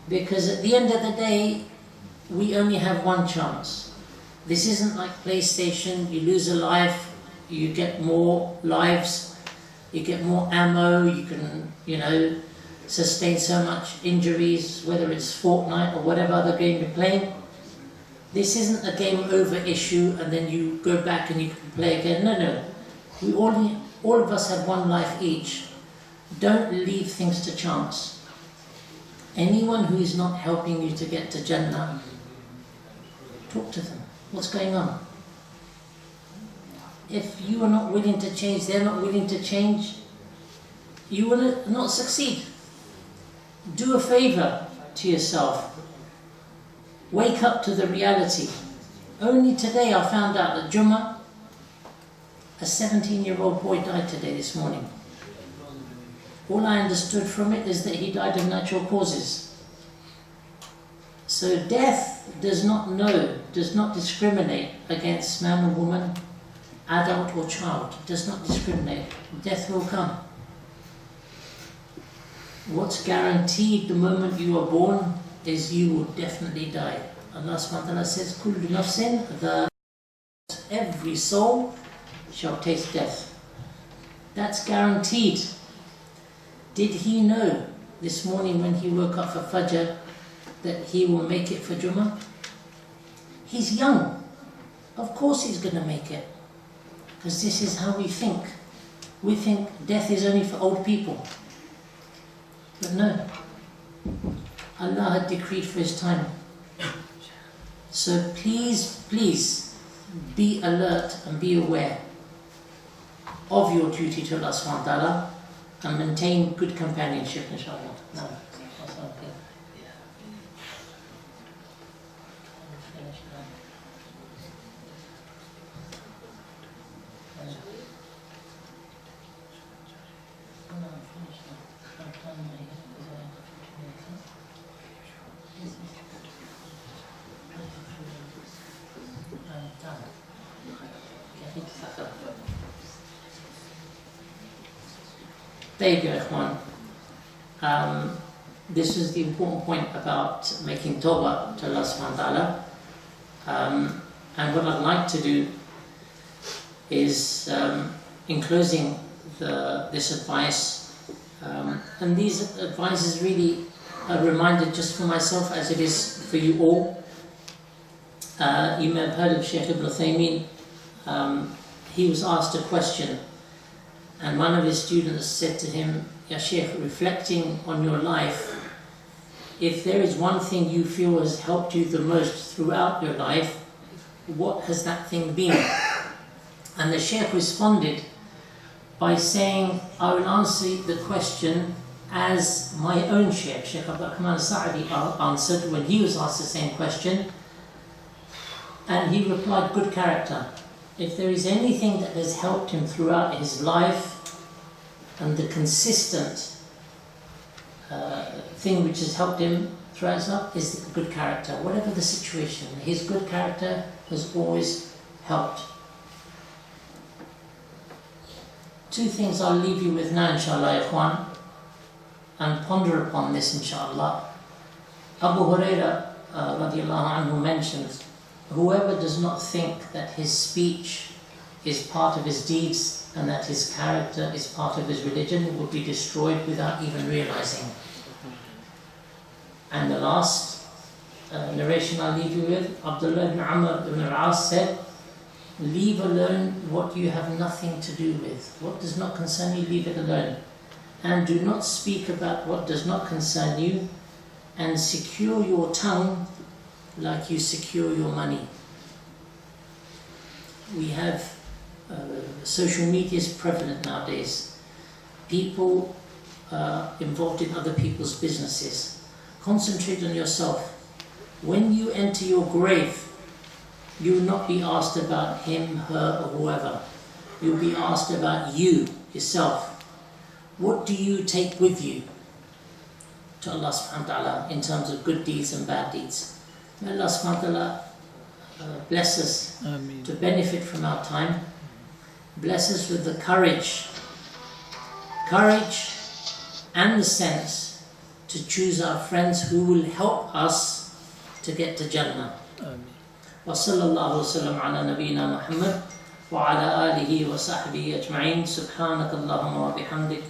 Because at the end of the day, we only have one chance. This isn't like PlayStation. You lose a life, you get more lives, you get more ammo, you can, sustain so much injuries, whether it's Fortnite or whatever other game you're playing. This isn't a game over issue and then you go back and you can play again. No. We all of us have one life each. Don't leave things to chance. Anyone who is not helping you to get to Jannah, talk to them. What's going on? If you are not willing to change, they're not willing to change, you will not succeed. Do a favor to yourself. Wake up to the reality. Only today I found out that Jummah, a 17-year-old boy died today, this morning. All I understood from it is that he died of natural causes. So death does not discriminate against man or woman, adult or child. It does not discriminate. Death will come. What's guaranteed the moment you are born is you will definitely die. Allah subhanahu wa ta'ala says, Kullu nafsin, every soul shall taste death. That's guaranteed. Did he know this morning when he woke up for Fajr that he will make it for Jummah? He's young. Of course he's going to make it. Because this is how we think. We think death is only for old people. But no. Allah had decreed for his time. So please, please be alert and be aware of your duty to Allah subhanahu wa ta'ala and maintain good companionship, inshallah. No, that's okay. There you go, Ikhwan. This is the important point about making tawbah to Allah subhanahu wa ta'ala. And what I'd like to do is, in closing this advice, and these advices really are reminded just for myself as it is for you all. You may have heard of Shaykh Ibn Uthaymeen. He was asked a question, and one of his students said to him, Ya Shaykh, reflecting on your life, if there is one thing you feel has helped you the most throughout your life, what has that thing been? And the Shaykh responded by saying, I will answer the question as my own Shaykh, Shaykh Abdul Rahman Sa'adi answered when he was asked the same question. And he replied, good character. If there is anything that has helped him throughout his life, and the consistent thing which has helped him throughout his life is the good character. Whatever the situation, his good character has always helped. Two things I'll leave you with now, inshallah, ikhwan, and ponder upon this, inshallah. Abu Huraira radiallahu anhu mentions, whoever does not think that his speech is part of his deeds and that his character is part of his religion will be destroyed without even realizing. And the last narration I'll leave you with, Abdullah ibn Amr ibn al-As said, leave alone what you have nothing to do with. What does not concern you, leave it alone. And do not speak about what does not concern you, and secure your tongue like you secure your money. We have social media is prevalent nowadays. People involved in other people's businesses. Concentrate on yourself. When you enter your grave, you will not be asked about him, her, or whoever. You'll be asked about you, yourself. What do you take with you to Allah subhanahu wa ta'ala in terms of good deeds and bad deeds? May Allah subhanahu wa ta'ala bless us to benefit from our time. Bless us with the courage and the sense to choose our friends who will help us to get to Jannah. Wa sallallahu wasallam ala nabiyyina Muhammad wa ala alihi wa sahbihi ajma'in. Subhanak Allahumma wa bihamdik.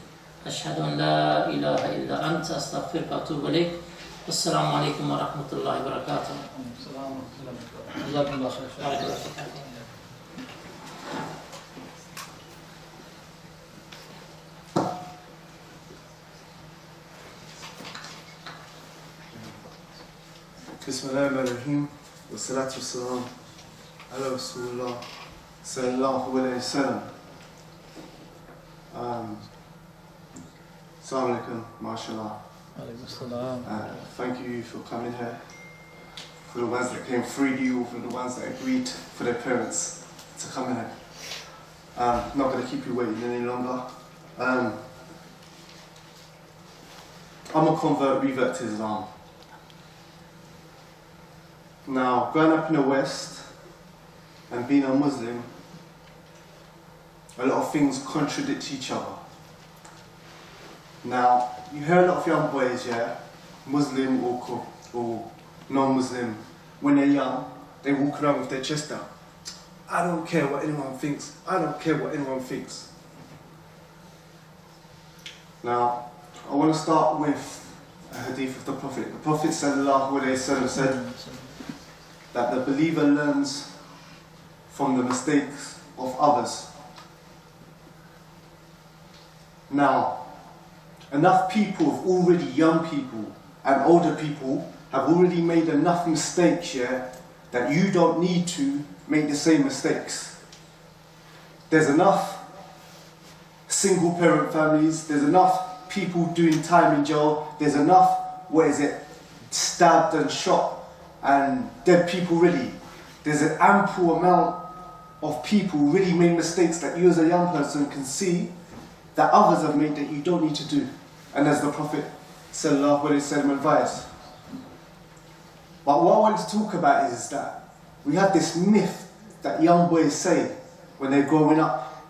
Ashhadu an la ilaha illa anta astaghfiruka wa atubu ilayk. Wassalamu alaikum wa rahmatullahi wa barakatuh. Jazakallah khair. Bismillahirrahmanirrahim. Wassalatu wassalam ala Rasulullah sallallahu alayhi wasallam. Assalamu alaikum, mashallah. Thank you for coming here. For the ones that came freely or for the ones that agreed for their parents to come in here. Not going to keep you waiting any longer. I'm a revert to Islam. Now, growing up in the West and being a Muslim, a lot of things contradict each other. Now, you hear a lot of young boys, yeah, Muslim or non-Muslim, when they're young, they walk around with their chest out. I don't care what anyone thinks. I don't care what anyone thinks. Now, I want to start with a hadith of the Prophet. The Prophet sallallahu alaihi wasallam said that the believer learns from the mistakes of others. Now, enough people, already young people and older people, have already made enough mistakes here that you don't need to make the same mistakes. There's enough single parent families, there's enough people doing time in jail, there's enough, stabbed and shot and dead people really. There's an ample amount of people really made mistakes that you as a young person can see that others have made that you don't need to do. And as the Prophet sallallahu alaihi wasallam advised. But what I want to talk about is that we have this myth that young boys say when they're growing up.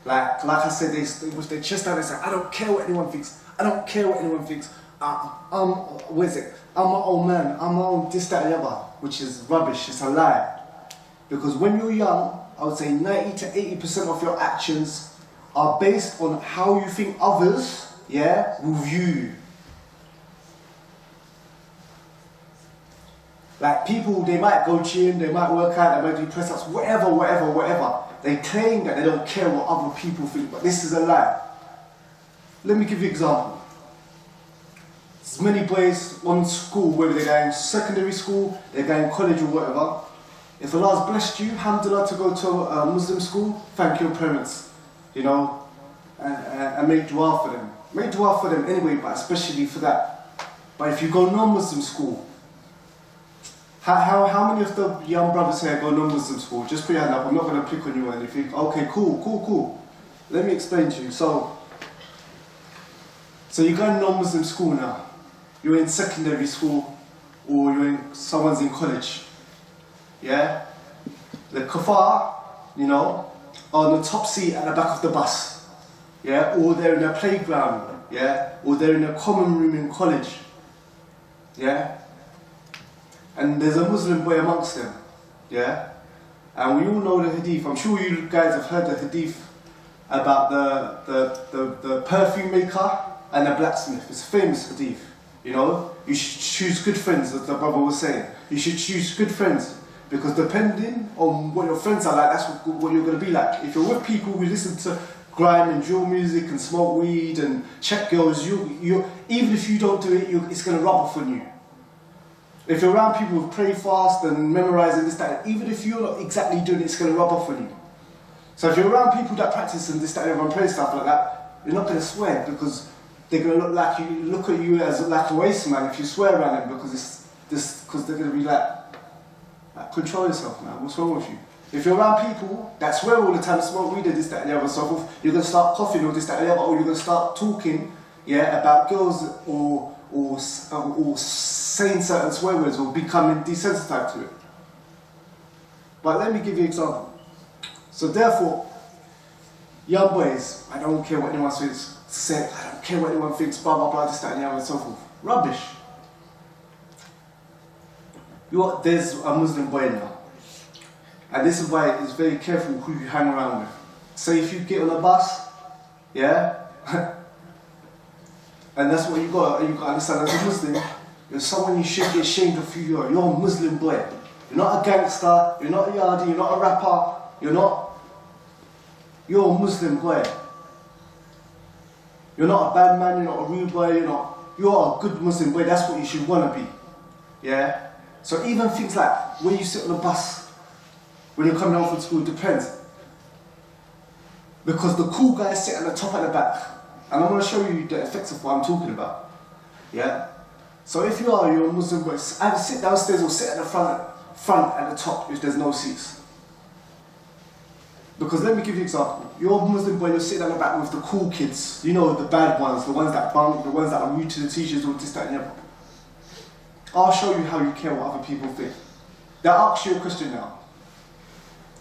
Like I said, they with their chest out, they say, I don't care what anyone thinks. I don't care what anyone thinks. I'm my old man. I'm my own this, that, and the other. Which is rubbish. It's a lie. Because when you're young, I would say 90 to 80% of your actions are based on how you think others, will view you. Like people, they might go gym, they might work out, they might do press-ups, whatever. They claim that they don't care what other people think, but this is a lie. Let me give you an example. There's many boys on school, whether they're going secondary school, they're going college or whatever. If Allah's blessed you, alhamdulillah, to go to a Muslim school, thank your parents, and make dua for them. Make dua for them anyway, but especially for that. But if you go non-Muslim school, how many of the young brothers here go non-Muslim school? Just put your hand up, I'm not going to pick on you and you think, okay, cool. Let me explain to you. So you're going non-Muslim school now. You're in secondary school or someone's in college. Yeah? The kuffar, are on the top seat at the back of the bus. Yeah? Or they're in a playground. Yeah? Or they're in a common room in college. Yeah? And there's a Muslim boy amongst them, yeah? And we all know the hadith. I'm sure you guys have heard the hadith about the perfume maker and the blacksmith. It's a famous hadith, You should choose good friends, as the brother was saying. You should choose good friends because depending on what your friends are like, that's what you're going to be like. If you're with people who listen to grime and drill music and smoke weed and check girls, even if you don't do it, it's going to rub off on you. If you're around people who pray fast and memorizing this, that, even if you're not exactly doing it, it's going to rub off on you. So if you're around people that practice and this, that, and pray stuff like that, you're not going to swear because they're going to look at you as like a waste man if you swear around them because they're going to be like, control yourself, man. What's wrong with you? If you're around people that swear all the time, smoke weed, this, that, and the other, and so forth, you're going to start coughing or this, that, and the other, or you're going to start talking, about girls or saying certain swear words or becoming desensitized to it. But let me give you an example. So therefore, young boys, I don't care what anyone says, I don't care what anyone thinks, blah, blah, blah, this, that, and the other, and so forth. Rubbish. There's a Muslim boy now. And this is why it's very careful who you hang around with. Say if you get on a bus, and that's what you got to understand as a Muslim, you're someone you should be ashamed of who you are. You're a Muslim boy. You're not a gangster, you're not a yardie, you're not a rapper, you're a Muslim boy. You're not a bad man, you're not a rude boy, you're a good Muslim boy, that's what you should want to be. Yeah? So even things like when you sit on the bus, when you're coming home from school, depends. Because the cool guys sit at the top and the back. And I'm going to show you the effects of what I'm talking about. Yeah? So if you're a Muslim boy, either sit downstairs or sit at the front at the top if there's no seats. Because let me give you an example. You're a Muslim boy, you're sitting at the back with the cool kids. You know, the bad ones, the ones that bunk, the ones that are rude to the teachers, or this, that, and the other. I'll show you how you care what other people think. They'll ask you a question now.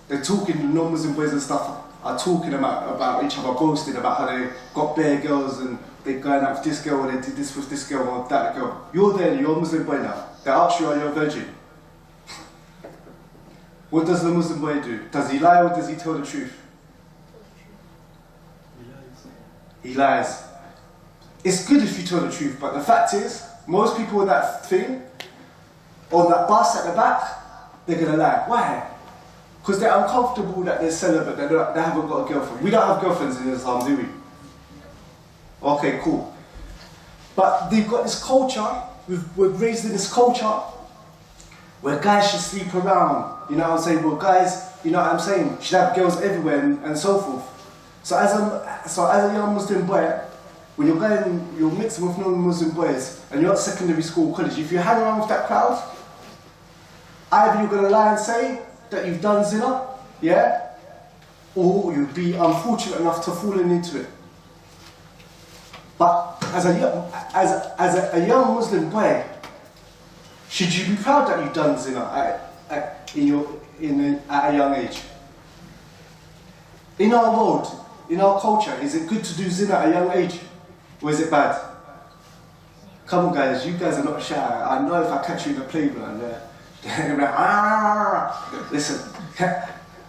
They're talking, the non-Muslim boys and stuff are talking about each other, boasting about how they got bare girls and they're going out with this girl or they did this with this girl or that girl. You're there, you're a Muslim boy now. They ask you, are you a virgin? What does the Muslim boy do? Does he lie or does he tell the truth? He lies. It's good if you tell the truth, but the fact is, most people on that thing, on that bus at the back, they're going to lie. Why? Because they're uncomfortable that they're celibate, they haven't got a girlfriend. We don't have girlfriends in Islam, do we? Okay, cool. But they've got this culture, we're raised in this culture, where guys should sleep around, you know what I'm saying? Well, guys, you know what I'm saying, should have girls everywhere and so forth. So as a young Muslim boy, when you're mixing with non-Muslim boys and you're at secondary school, college, if you hang around with that crowd, either you're going to lie and say that you've done zina, yeah, or you'll be unfortunate enough to fall into it. But as a young Muslim boy, should you be proud that you've done zina at a young age? In our world, in our culture, is it good to do zina at a young age? Or is it bad? Come on guys, you guys are not shy. I know if I catch you in the playground, listen,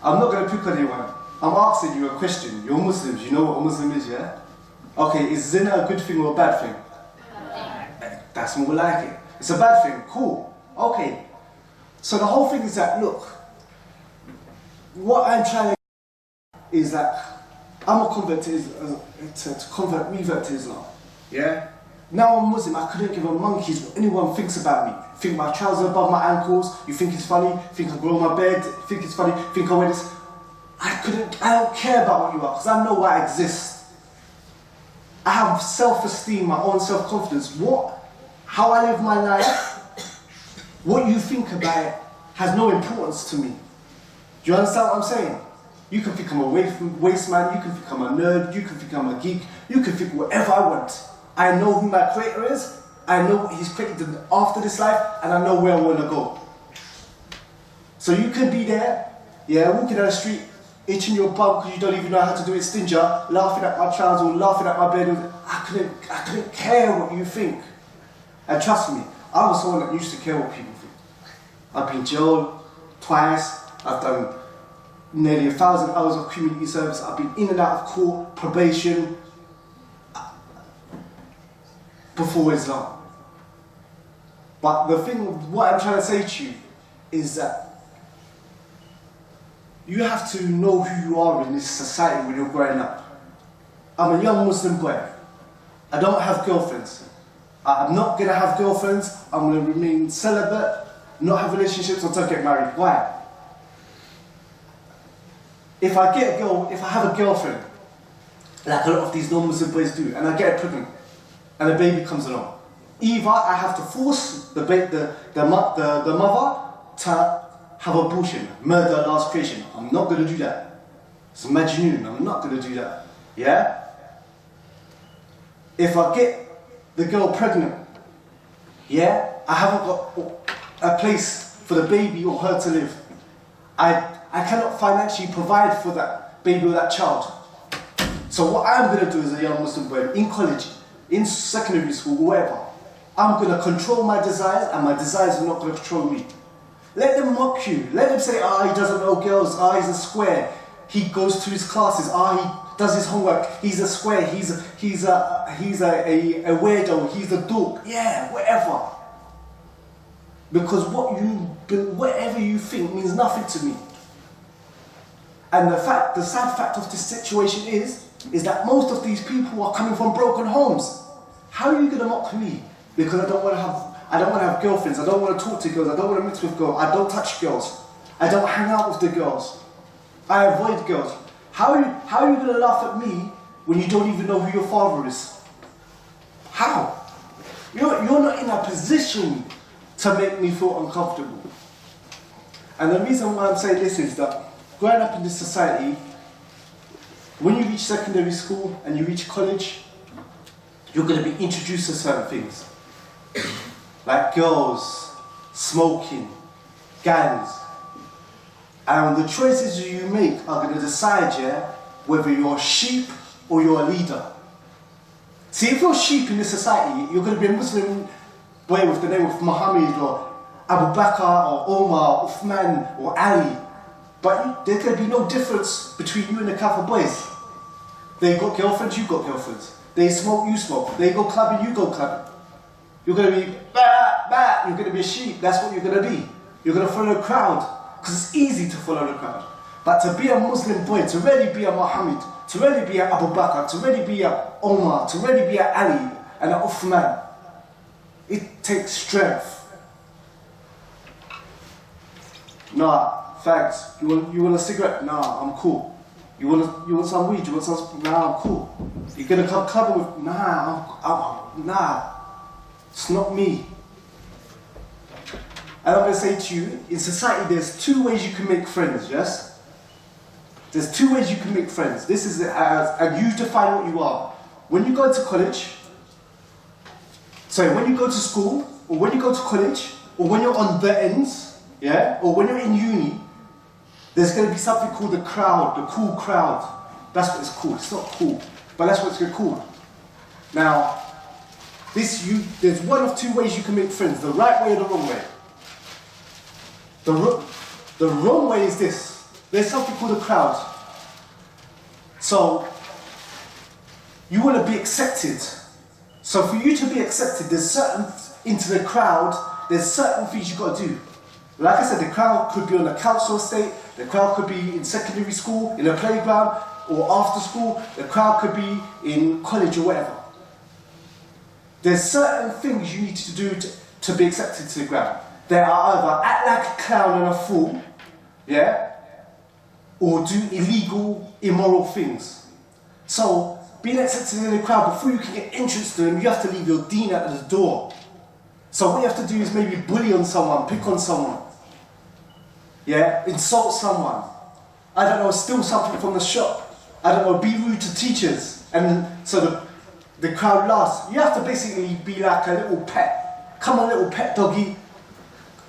I'm not going to pick on anyone. I'm asking you a question. You're Muslims, you know what a Muslim is, yeah? Okay, is zina a good thing or a bad thing? That's more like it. It's a bad thing, cool. Okay. So the whole thing is that, look, what I'm trying to is that I'm a convert to revert to Islam. Yeah? Now I'm Muslim, I couldn't give a monkey's what anyone thinks about me. Think my trousers above my ankles, you think it's funny, think I grow my beard, think it's funny, think I wear this. I don't care about what you are, because I know I exist. I have self-esteem, my own self-confidence. How I live my life, what you think about it, has no importance to me. Do you understand what I'm saying? You can think I'm a waste man, you can think I'm a nerd, you can think I'm a geek, you can think whatever I want. I know who my creator is, I know what he's created after this life, and I know where I want to go. So you can be there, yeah, walking down the street, itching your bum because you don't even know how to do it, stinger, laughing at my trousers or laughing at my bed. I couldn't care what you think. And trust me, I was someone that used to care what people think. I've been jailed twice, I've done nearly 1,000 hours of community service, I've been in and out of court, probation, before Islam. But the thing, what I'm trying to say to you is that you have to know who you are in this society when you're growing up. I'm a young Muslim boy. I don't have girlfriends. I'm not going to have girlfriends. I'm going to remain celibate, not have relationships until I get married. Why? If I have a girlfriend, like a lot of these non-Muslim boys do, and I get pregnant, and a baby comes along, either I have to force the mother to have abortion, murder last creation. I'm not going to do that. It's Majnoon, I'm not going to do that. Yeah? If I get the girl pregnant, yeah, I haven't got a place for the baby or her to live. I cannot financially provide for that baby or that child. So what I'm going to do as a young Muslim boy, in college, in secondary school, wherever, I'm going to control my desires, and my desires are not going to control me. Let them mock you. Let them say, he doesn't know girls, he's a square. He goes to his classes, he does his homework, he's a square, he's a weirdo, he's a dork. Yeah, whatever. Because whatever you think means nothing to me. And the sad fact of this situation is that most of these people are coming from broken homes. How are you going to mock me? Because I don't want to have I don't want to have girlfriends. I don't want to talk to girls. I don't want to mix with girls. I don't touch girls. I don't hang out with the girls. I avoid girls. How are you going to laugh at me when you don't even know who your father is? How? You're not in a position to make me feel uncomfortable. And the reason why I'm saying this is that growing up in this society, when you reach secondary school and you reach college, you're going to be introduced to certain things. Like girls, smoking, gangs. And the choices you make are going to decide, yeah, whether you're a sheep or you're a leader. See, if you're a sheep in this society, you're going to be a Muslim boy with the name of Muhammad or Abu Bakr or Omar, or Uthman or Ali. But there's going to be no difference between you and the Kafir boys. They got girlfriends, you got girlfriends. They smoke, you smoke. They go clubbing, you go clubbing. You're going to be, you're going to be a sheep. That's what you're going to be. You're going to follow the crowd. Because it's easy to follow the crowd. But to be a Muslim boy, to really be a Muhammad, to really be a Abu Bakr, to really be a Omar, to really be a Ali and a Uthman, it takes strength. Nah, thanks. You want a cigarette? Nah, I'm cool. You want some weed? You want some? Nah, I'm cool. You're gonna come clubbing with? Nah. It's not me. And I'm going to say to you, in society there's two ways you can make friends, yes? There's two ways you can make friends. This is and you define what you are. When you go to college, when you go to school, or when you go to college, or when you're on the ends, yeah? Or when you're in uni, there's going to be something called the crowd, the cool crowd. That's what it's called. It's not cool, but that's what it's called. Now, there's one of two ways you can make friends, the right way or the wrong way. The wrong way is this. There's something called a crowd. So, you want to be accepted. So for you to be accepted, into the crowd, there's certain things you've got to do. Like I said, the crowd could be on a council estate, the crowd could be in secondary school, in a playground, or after school, the crowd could be in college or whatever. There's certain things you need to do to be accepted to the crowd. They are either act like a clown and a fool, yeah, or do illegal, immoral things. So, being accepted in the crowd, before you can get entrance to them, you have to leave your deen at the door. So what you have to do is maybe bully on someone, pick on someone, yeah, insult someone, I don't know, steal something from the shop, I don't know, be rude to teachers, and so the crowd laughs. You have to basically be like a little pet. Come on, little pet doggy.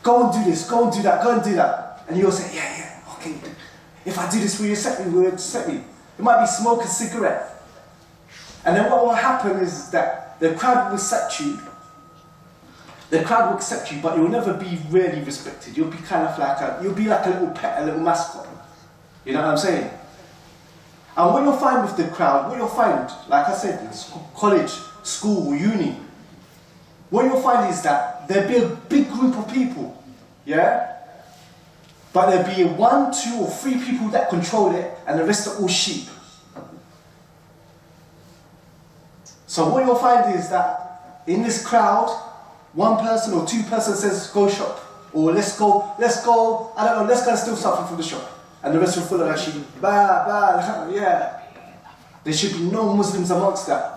Go and do this, go and do that, go and do that. And you'll say, yeah, okay. If I do this, will you accept me? Will you accept me? It might be smoke a cigarette. And then what will happen is that the crowd will accept you. The crowd will accept you, but you'll never be really respected. You'll be kind of like you'll be like a little pet, a little mascot. You know what I'm saying? And what you'll find with the crowd, like I said, in college, school, uni, what you'll find is that there'll be a big group of people, yeah? But there'll be 1, 2 or 3 people that control it, and the rest are all sheep. So what you'll find is that in this crowd, 1 person or 2 persons says, go shop, or let's go, I don't know, let's go and steal something from the shop. And the rest will follow that sheep, yeah. There should be no Muslims amongst that.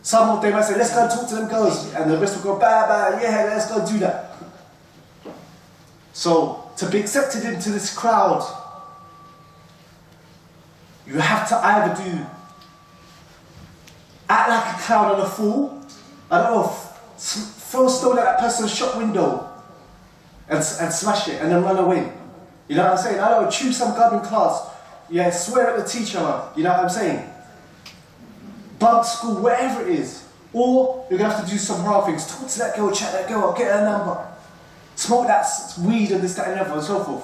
Some of them might say, let's go and talk to them girls, and the rest will go, yeah, let's go do that. So, to be accepted into this crowd, you have to either act like a clown and a fool, I don't know, throw a stone at that person's shop window and smash it and then run away. You know what I'm saying? I don't know, choose some garden class, yeah, swear at the teacher, you know what I'm saying? Bunk school, wherever it is. Or you're going to have to do some wrong things. Talk to that girl, chat that girl, get her number. Smoke that weed and this, that and that and so forth.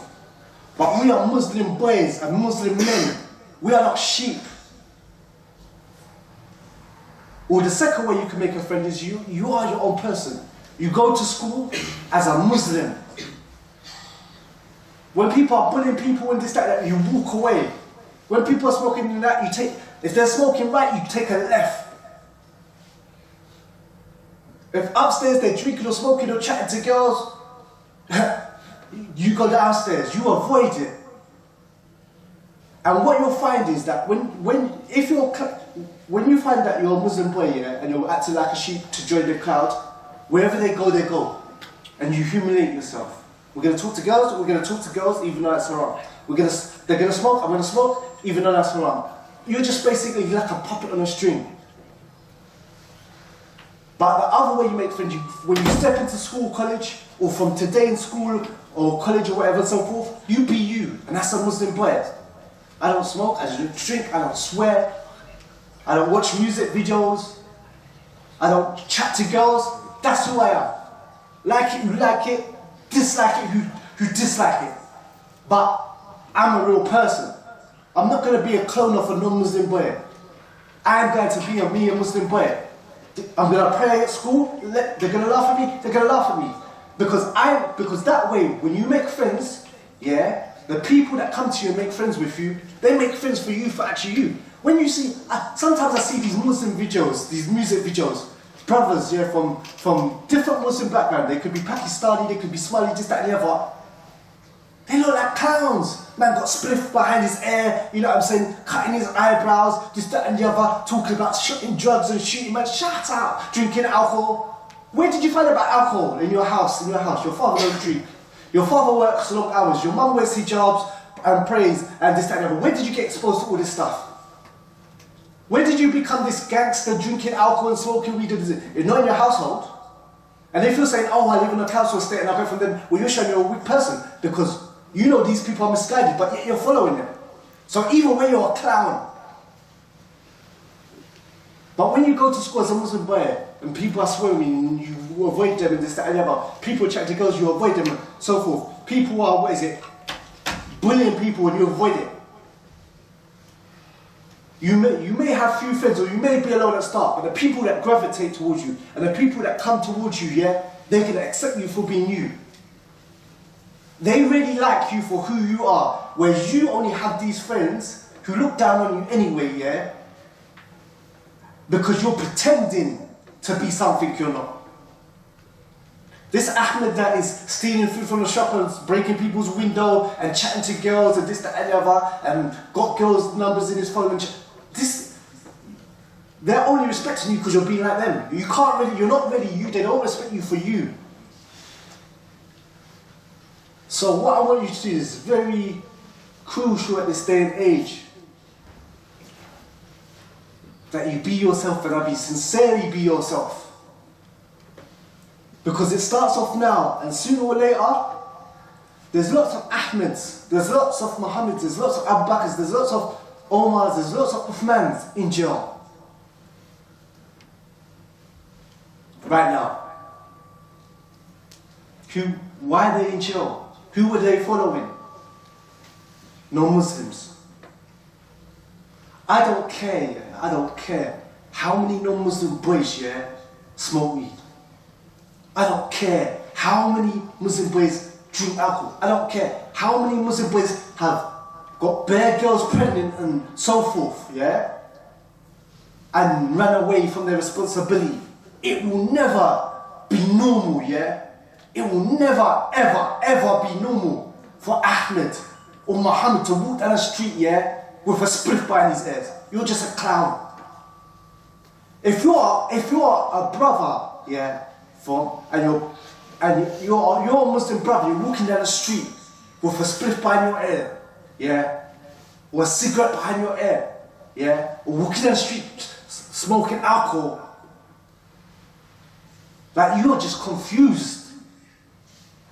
But we are Muslim boys and Muslim men. We are not sheep. Or the second way you can make a friend is you are your own person. You go to school as a Muslim. When people are bullying people and this, that, you walk away. When people are smoking that, you take, if they're smoking right, you take a left. If upstairs they're drinking or smoking or chatting to girls, you go downstairs, you avoid it. And what you'll find is that when you find that you're a Muslim boy, yeah, and you're acting like a sheep to join the crowd, wherever they go. And you humiliate yourself. We're going to talk to girls, even though that's haram. They're going to smoke, I'm going to smoke, even though that's haram. You're just basically like a puppet on a string. But the other way you make friends, when you step into school, college, or from today in school, or college, or whatever and so forth, you be you. And that's a Muslim boy. I don't smoke, I don't drink, I don't swear, I don't watch music videos, I don't chat to girls. That's who I am. Like it, you like it. Dislike it, who dislike it. But I'm a real person. I'm not going to be a clone of a non-Muslim boy. I'm going to be a Muslim boy. I'm going to pray at school, they're going to laugh at me, Because that way, when you make friends, yeah, the people that come to you and make friends with you, they make friends for you, for actually you. When you see, sometimes I see these Muslim videos, these music videos, brothers, yeah, from different Muslim background. They could be Pakistani, they could be Somali, this, that and the other. They look like clowns. Man got spliff behind his ear, you know what I'm saying, cutting his eyebrows, this, that and the other, talking about shooting drugs and shooting, man, shut up, drinking alcohol. Where did you find about alcohol? In your house, Your father don't drink. Your father works long hours, your mum wears hijabs and prays and this, that and the other. Where did you get exposed to all this stuff? Where did you become this gangster drinking alcohol and smoking weed? It's not in your household. And if you're saying, oh, I live in a council estate and I go from them, well, you're showing you're a weak person because you know these people are misguided, but yet you're following them. So even when you're a clown. But when you go to school as a Muslim boy and people are swearing and you avoid them and this, that and the other, people chat to girls, you avoid them and so forth. People are, bullying people and you avoid it. You may have few friends or you may be alone at start, but the people that gravitate towards you and the people that come towards you, yeah, they can accept you for being you. They really like you for who you are, whereas you only have these friends who look down on you anyway, yeah, because you're pretending to be something you're not. This Ahmed that is stealing food from the shop and breaking people's window and chatting to girls and this, that and the other, and got girls' numbers in his phone and they're only respecting you because you're being like them. You're not really you, they don't respect you for you. So what I want you to do is very crucial at this day and age. That you be yourself, and I sincerely be yourself. Because it starts off now, and sooner or later, there's lots of Ahmeds, there's lots of Muhammads, there's lots of Abu Bakrs, there's lots of Omars, there's lots of Uthmans in jail. Right now. Why are they in jail? Who were they following? No Muslims. I don't care how many non-Muslim boys, yeah, smoke weed. I don't care how many Muslim boys drink alcohol. I don't care how many Muslim boys have got bare girls pregnant and so forth, yeah, and ran away from their responsibility. It will never be normal, yeah? It will never, ever, ever be normal for Ahmed or Muhammad to walk down the street, yeah, with a spliff behind his ears. You're just a clown. If you're a brother, yeah, and you're a Muslim brother, you're walking down the street with a spliff behind your ear, yeah, or a cigarette behind your ear, yeah, or walking down the street smoking alcohol, like you're just confused.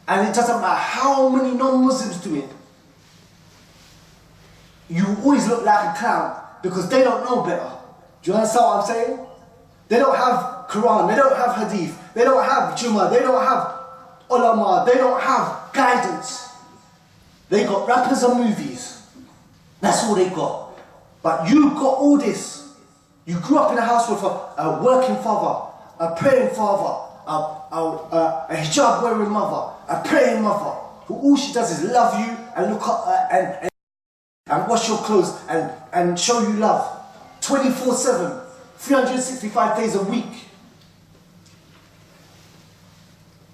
And it doesn't matter how many non-Muslims do it. You always look like a clown because they don't know better. Do you understand what I'm saying? They don't have Quran, they don't have Hadith, they don't have Jummah, they don't have Ulama, they don't have guidance. They got rappers and movies. That's all they got. But you got all this. You grew up in a house with a working father, a praying father, a hijab wearing mother, a praying mother, who all she does is love you and look up and wash your clothes and show you love 24/7, 365 days a week.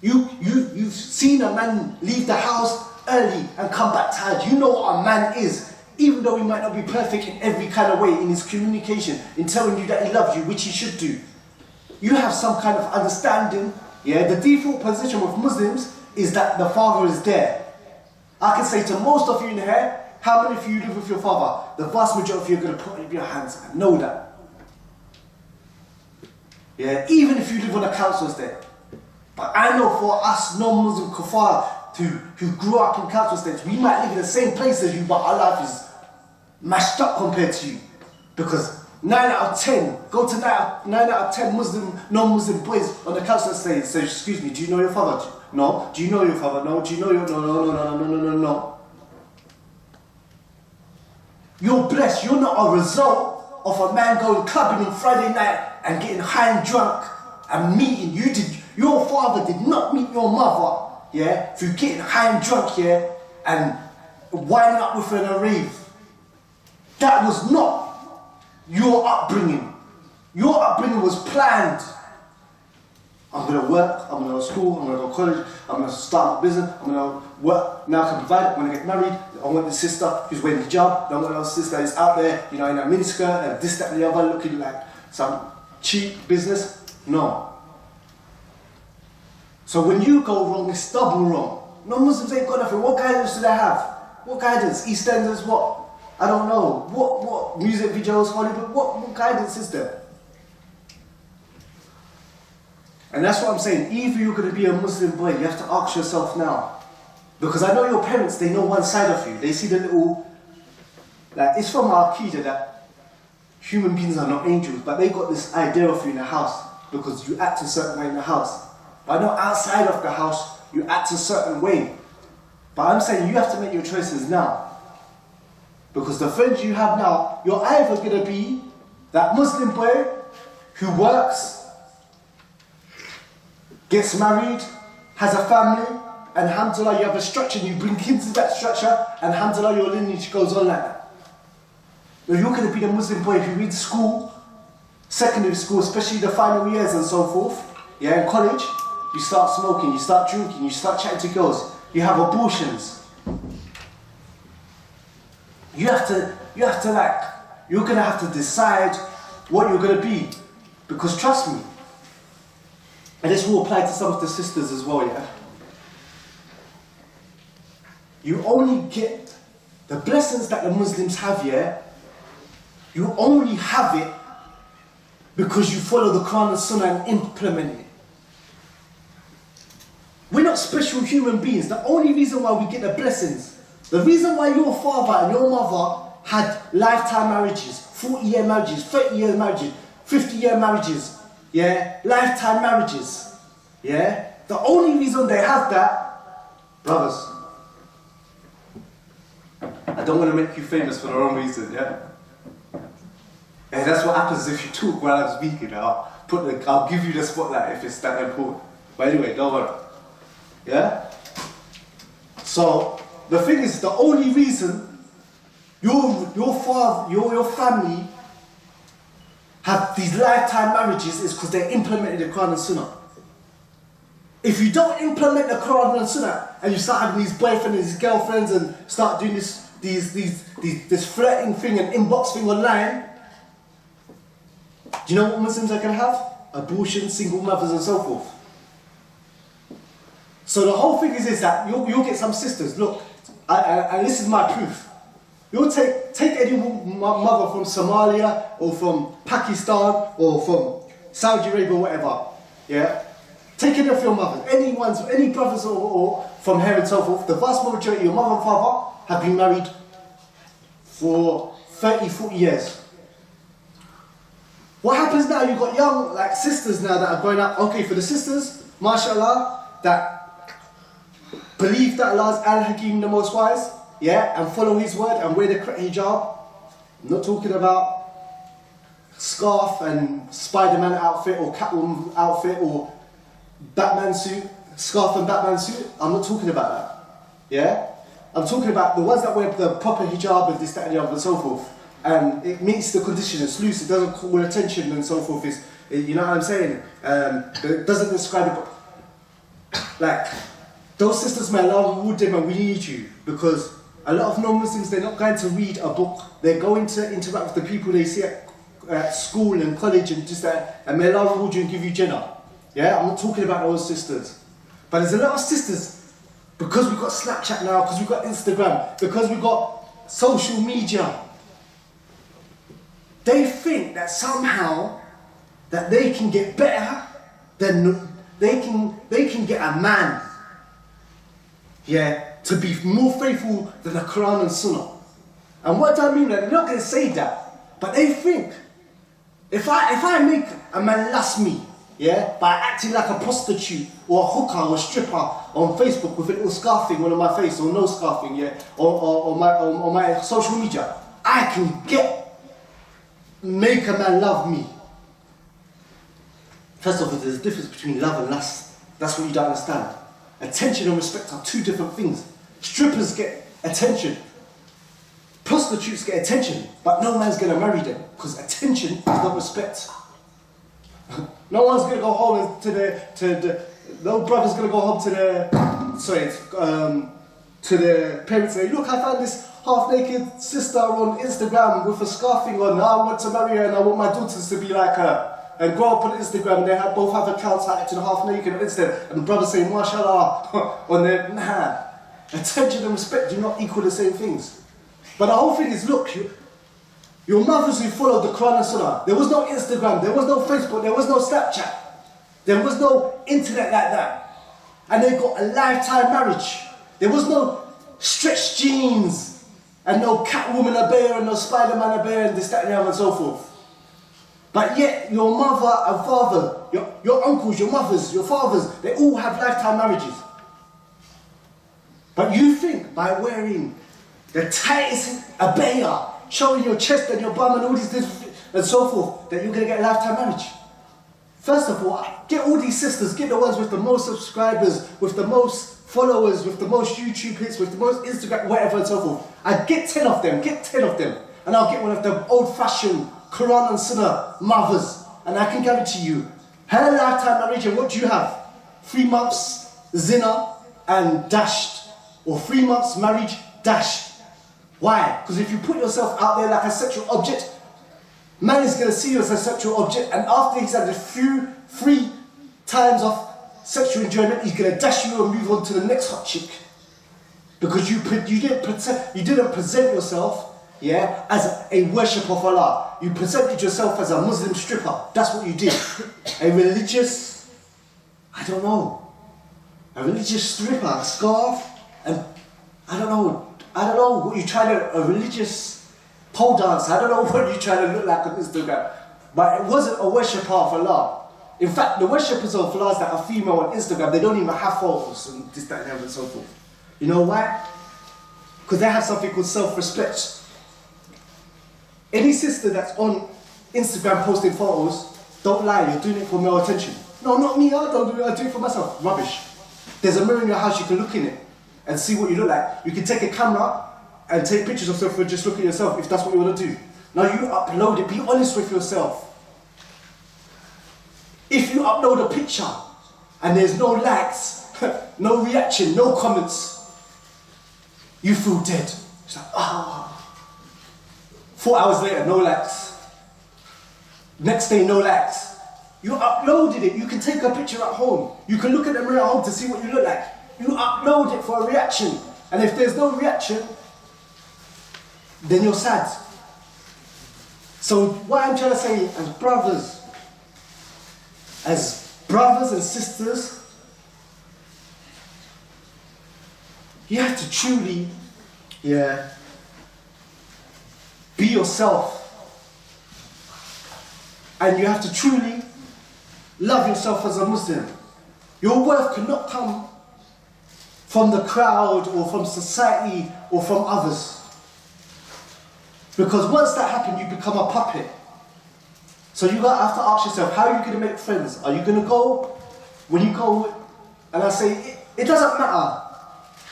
You've seen a man leave the house early and come back tired. You know what a man is. Even though he might not be perfect in every kind of way, in his communication, in telling you that he loves you, which he should do. You have some kind of understanding. Yeah, the default position with Muslims is that the father is there. I can say to most of you in here, how many of you live with your father? The vast majority of you are going to put up your hands. I know that. Yeah, even if you live on a council estate. But I know for us non-Muslim kuffar who grew up in council estates, we might live in the same place as you, but our life is mashed up compared to you. Because 9 out of 10, go to 9 out of 10 Muslim, non-Muslim boys on the council estate say, excuse me, do you know your father? No. Do you know your father? No. Do you know your... No. You're blessed. You're not a result of a man going clubbing on Friday night and getting high and drunk and meeting. Your father did not meet your mother, yeah, through getting high and drunk, yeah, and winding up with an rave. That was not your upbringing. Your upbringing was planned. I'm going to work, I'm going to go to school, I'm going to go to college, I'm going to start a business, I'm going to work, now I can provide, I'm going to get married, I want this sister who's wearing the hijab, I don't want a sister who's out there, you know, in a miniskirt and this, that and the other, looking like some cheap business. No. So when you go wrong, it's double wrong. Non-Muslims ain't got nothing. What guidance do they have? What guidance? EastEnders, what? I don't know. What music videos, Hollywood, what guidance is there? And that's what I'm saying. If you're going to be a Muslim boy, you have to ask yourself now. Because I know your parents, they know one side of you. They see the little... Like, it's from our Aqidah that human beings are not angels, but they got this idea of you in the house because you act a certain way in the house. But I know outside of the house, you act a certain way. But I'm saying you have to make your choices now. Because the friends you have now, you're either going to be that Muslim boy who works, gets married, has a family, and alhamdulillah you have a structure and you bring into that structure, and alhamdulillah your lineage goes on like that. Or you're going to be the Muslim boy who reads school, secondary school, especially the final years and so forth, yeah, in college, you start smoking, you start drinking, you start chatting to girls, you have abortions. You have to like, you're going to have to decide what you're going to be. Because trust me, and this will apply to some of the sisters as well, yeah? You only get the blessings that the Muslims have, yeah? You only have it because you follow the Quran and Sunnah and implement it. We're not special human beings. The only reason why we get the blessings, the reason why your father and your mother had lifetime marriages, 40-year marriages, 30-year marriages, 50-year marriages, yeah, lifetime marriages, yeah, the only reason they have that, brothers, I don't want to make you famous for the wrong reason, yeah? And that's what happens if you talk while I'm speaking. I'll give you the spotlight if it's that important. But anyway, don't worry. Yeah? So, the thing is, the only reason your father, your family have these lifetime marriages is because they implemented the Quran and Sunnah. If you don't implement the Quran and Sunnah and you start having these boyfriends and these girlfriends and start doing this flirting thing and inbox thing online, do you know what Muslims are going to have? Abortion, single mothers and so forth. So the whole thing is that you'll get some sisters, look, and this is my proof. You'll take any mother from Somalia or from Pakistan or from Saudi Arabia or whatever, yeah? Take any of your mothers, any brothers or from here and so forth. The vast majority of your mother and father have been married for 30, 40 years. What happens now? You've got young sisters now that are growing up. Okay, for the sisters, mashallah, that believe that Allah is Al-Hakim, the Most Wise, yeah, and follow His word and wear the correct hijab. I'm not talking about scarf and Spider-Man outfit or Catwoman outfit or Batman suit, scarf and Batman suit. I'm not talking about that, yeah? I'm talking about the ones that wear the proper hijab and this, that and the other and so forth. And it meets the condition, it's loose, it doesn't call attention and so forth. You know what I'm saying? It doesn't describe it. like, those sisters, may Allah reward them, and we need you, because a lot of non-Muslims, they're not going to read a book. They're going to interact with the people they see at school and college and just that, and may Allah reward you and give you Jannah. Yeah, I'm not talking about those sisters. But there's a lot of sisters, because we've got Snapchat now, because we've got Instagram, because we've got social media, they think that somehow that they can get better than they can get a man, yeah, to be more faithful than the Quran and Sunnah. And what do I mean? They're not going to say that, but they think if I make a man lust me, yeah, by acting like a prostitute or a hooker or a stripper on Facebook with a little scarfing on my face or no scarfing, yeah, or my social media, I can make a man love me. First of all, there's a difference between love and lust. That's what you don't understand. Attention and respect are two different things. Strippers get attention. Prostitutes get attention, but no man's going to marry them because attention is not respect. No one's going to go home no brother's going to go home to their parents and say, look, I found this half-naked sister on Instagram with a scarfing on. Now I want to marry her and I want my daughters to be like her. And go up on Instagram and they both have accounts acting half-naked on Instagram. And the brother saying, mashallah, on their, nah. Attention and respect do not equal the same things. But the whole thing is, look, your mothers who followed the Quran and Sunnah, there was no Instagram, there was no Facebook, there was no Snapchat, there was no internet like that. And they got a lifetime marriage. There was no stretched jeans, and no Catwoman abaya, and no Spider-Man abaya, and this, that, and the other, and so forth. But yet, your mother and father, your uncles, your mothers, your fathers, they all have lifetime marriages. But you think by wearing the tightest abaya, showing your chest and your bum and all these things and so forth, that you're going to get a lifetime marriage. First of all, get all these sisters, get the ones with the most subscribers, with the most followers, with the most YouTube hits, with the most Instagram, whatever and so forth. I get 10 of them, and I'll get one of them old-fashioned Quran and Sunnah mothers, and I can guarantee you, her lifetime marriage, and what do you have? 3 months zina and dashed, or 3 months marriage dashed. Why? Because if you put yourself out there like a sexual object, man is going to see you as a sexual object, and after he's had a few 3 times of sexual enjoyment, he's going to dash you and move on to the next hot chick. Because you didn't present yourself, yeah, as a worshipper of Allah. You presented yourself as a Muslim stripper. That's what you did. A religious, a religious stripper, a scarf, and I don't know what you try to, a religious pole dance. I don't know what you try to look like on Instagram. But it wasn't a worshipper of Allah. In fact, the worshippers of Allah that are female on Instagram, they don't even have photos and this, that, and so forth. You know why? Because they have something called self-respect. Any sister that's on Instagram posting photos, don't lie, you're doing it for male attention. No, not me, I don't do it, I do it for myself. Rubbish. There's a mirror in your house, you can look in it and see what you look like. You can take a camera and take pictures of yourself and just look at yourself if that's what you want to do. Now you upload it, be honest with yourself. If you upload a picture and there's no likes, no reaction, no comments, you feel dead. It's like, ah. 4 hours later, no likes. Next day, no likes. You uploaded it. You can take a picture at home. You can look at the mirror at home to see what you look like. You upload it for a reaction. And if there's no reaction, then you're sad. So what I'm trying to say, as brothers and sisters, you have to truly, be yourself. And you have to truly love yourself as a Muslim. Your worth cannot come from the crowd or from society or from others. Because once that happens, you become a puppet. So you have to ask yourself, how are you going to make friends? Are you going to go, when you go, and I say, it doesn't matter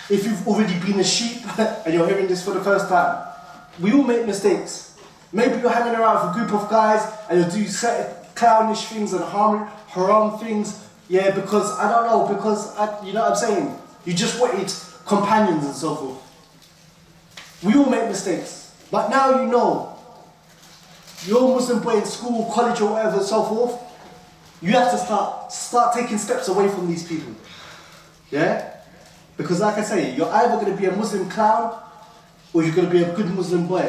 if you've already been a sheep and you're hearing this for the first time. We all make mistakes. Maybe you're hanging around with a group of guys and you do certain clownish things and haram things, Yeah, because I don't know, because you know what I'm saying? You just wanted companions and so forth. We all make mistakes. But now you know, you're a Muslim boy in school, college or whatever and so forth, you have to start taking steps away from these people. Yeah? Because like I say, you're either going to be a Muslim clown or you're going to be a good Muslim boy.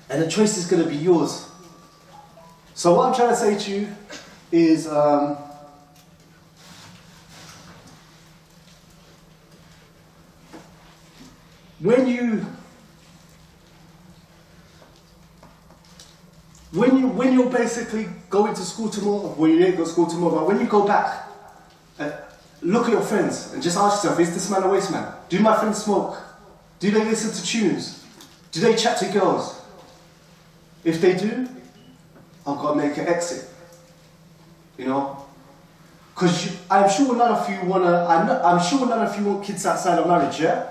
And the choice is going to be yours. So what I'm trying to say to you is, when you're basically going to school tomorrow, well, you ain't go to school tomorrow, but when you go back, look at your friends and just ask yourself, is this man a waste man? Do my friends smoke? Do they listen to tunes? Do they chat to girls? If they do, I've got to make an exit. You know? Because I'm sure none of you want kids outside of marriage, yeah?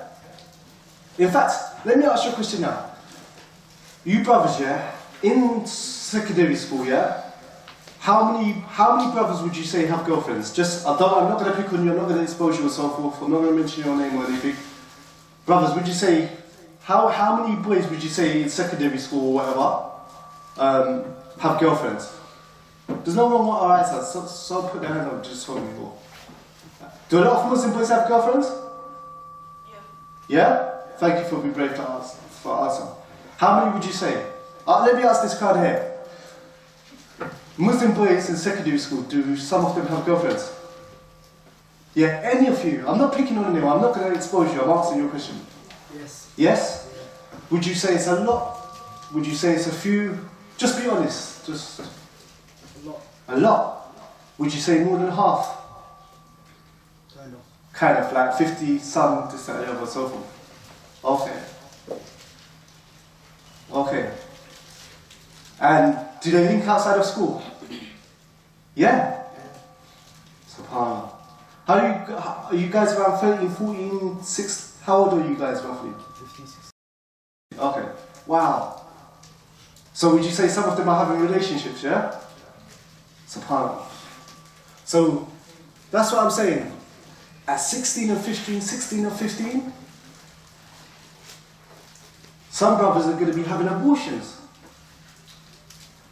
In fact, let me ask you a question now. You brothers, yeah? In secondary school, yeah? How many brothers would you say have girlfriends? Just, I'm not going to pick on you, I'm not going to expose you or so forth, I'm not going to mention your name or anything. Brothers, would you say, how many boys would you say in secondary school or whatever have girlfriends? There's no wrong with our answers, so put their hand up just for me. Do a lot of Muslim boys have girlfriends? Yeah. Yeah? Thank you for being brave to answer. How many would you say? Let me ask this crowd here. Muslim boys in secondary school, do some of them have girlfriends? Yeah, any of you. I'm not picking on anyone, I'm not going to expose you, I'm answering your question. Yes. Yes? Would you say it's a lot? Would you say it's a few? Just be honest. Just A lot. a lot. Would you say more than half? Kind of. Kind of like 50, some, this, that, the other, so forth. Okay. Okay. And do they link outside of school? Yeah? SubhanAllah. Are you guys around 13, 14, 6? How old are you guys roughly? 15, 16. Okay. Wow. So would you say some of them are having relationships, yeah? SubhanAllah. So that's what I'm saying. At 16 and 15, some brothers are going to be having abortions.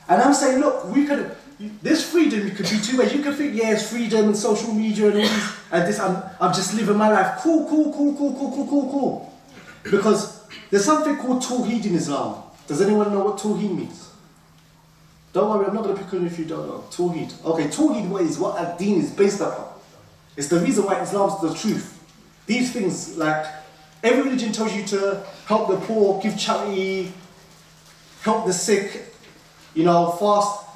And I'm saying, look, this freedom, you could be two ways. You could think, yeah, it's freedom and social media and all these, and this, I'm just living my life. Cool. Because there's something called Tawheed in Islam. Does anyone know what Tawheed means? Don't worry, I'm not going to pick on you if you don't know. Tawheed. Okay, Tawheed is what ad-Deen is based upon. It's the reason why Islam's the truth. These things, like, every religion tells you to help the poor, give charity, help the sick, you know, fast.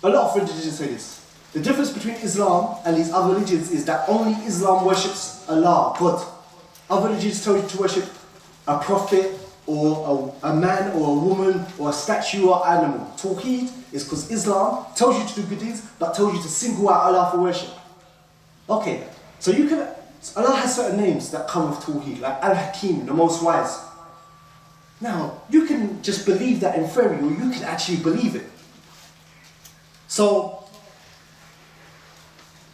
A lot of religions say this. The difference between Islam and these other religions is that only Islam worships Allah, God. Other religions tell you to worship a prophet or a man or a woman or a statue or animal. Tawheed is because Islam tells you to do good deeds but tells you to single out Allah for worship. Okay, so Allah has certain names that come with Tawheed, like Al-Hakim, the most wise. Now, you can just believe that in theory, or you can actually believe it. So,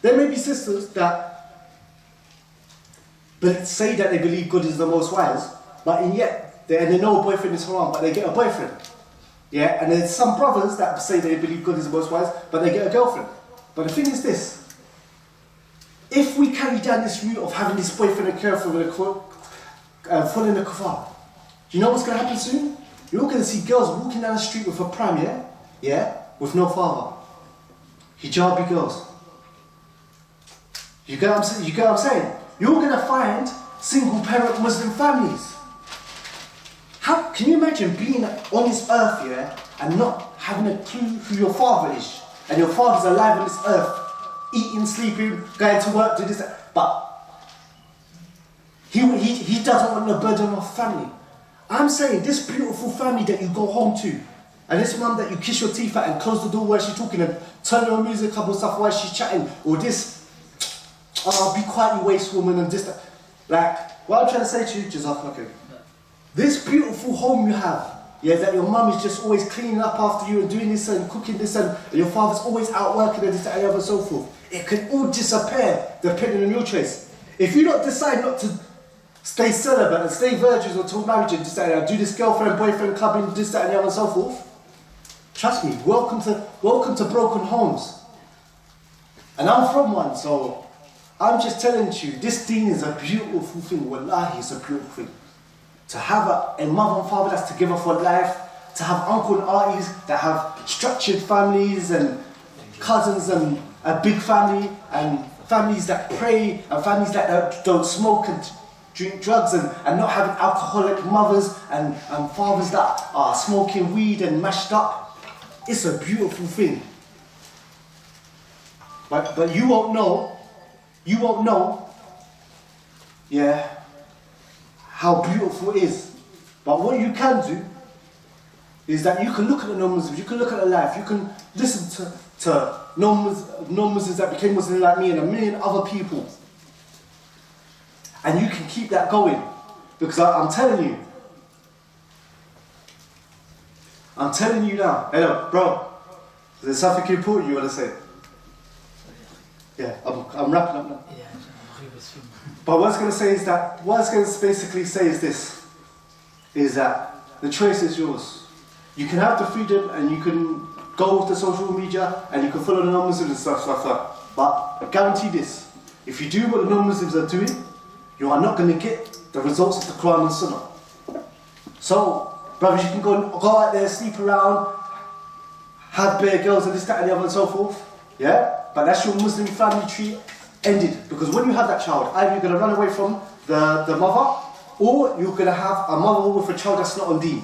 there may be sisters that say that they believe God is the most wise, but yet they know a boyfriend is haram, but they get a boyfriend. Yeah, and there's some brothers that say they believe God is the most wise, but they get a girlfriend. But the thing is this. If we carry down this route of having this boyfriend and girlfriend following the kuffar, do you know what's going to happen soon? You're going to see girls walking down the street with a pram, yeah? Yeah? With no father. Hijabi girls. You get what I'm saying? You're going to find single parent Muslim families. How can you imagine being on this earth, yeah, and not having a clue who your father is? And your father's alive on this earth, eating, sleeping, going to work, doing this, that. But he doesn't want the burden of family. I'm saying this beautiful family that you go home to, and this mum that you kiss your teeth at and close the door while she's talking and turn your music up or stuff while she's chatting, or this, be quiet you waste woman and this, that. Like, what I'm trying to say to you, Jazakallah, this beautiful home you have, Yeah, that your mum is just always cleaning up after you and doing this and cooking this and your father's always out working and this, that, and the other and so forth. It can all disappear depending on your choice. If you don't decide not to stay celibate and stay virgins until marriage and this, that, and the other, do this girlfriend, boyfriend clubbing, this, that, and the other and so forth, trust me, welcome to broken homes. And I'm from one, so I'm just telling you, this deen is a beautiful thing. Wallahi, it's a beautiful thing. To have a mother and father that's together for life, to have uncle and aunties that have structured families and cousins and a big family and families that pray and families that don't smoke and drink drugs and not having alcoholic mothers and fathers that are smoking weed and mashed up. It's a beautiful thing. But you won't know, yeah, how beautiful it is. But what you can do is that you can look at the non-Muslims, you can look at their life, you can listen to non-Muslims that became Muslim like me and a million other people. And you can keep that going. Because I'm telling you now. Hello, bro. Is there something important you want to say? Yeah, I'm wrapping up now. But what I was going to say is that, what I was going to basically say is this, is that the choice is yours. You can have the freedom and you can go with the social media and you can follow the non-Muslims and stuff like that. But I guarantee this, if you do what the non-Muslims are doing, you are not going to get the results of the Quran and Sunnah. So, brothers, you can go out there, sleep around, have bare girls and this, that and the other and so forth. Yeah? But that's your Muslim family tree ended. Because when you have that child, either you're going to run away from the mother, or you're going to have a mother with a child that's not on deen.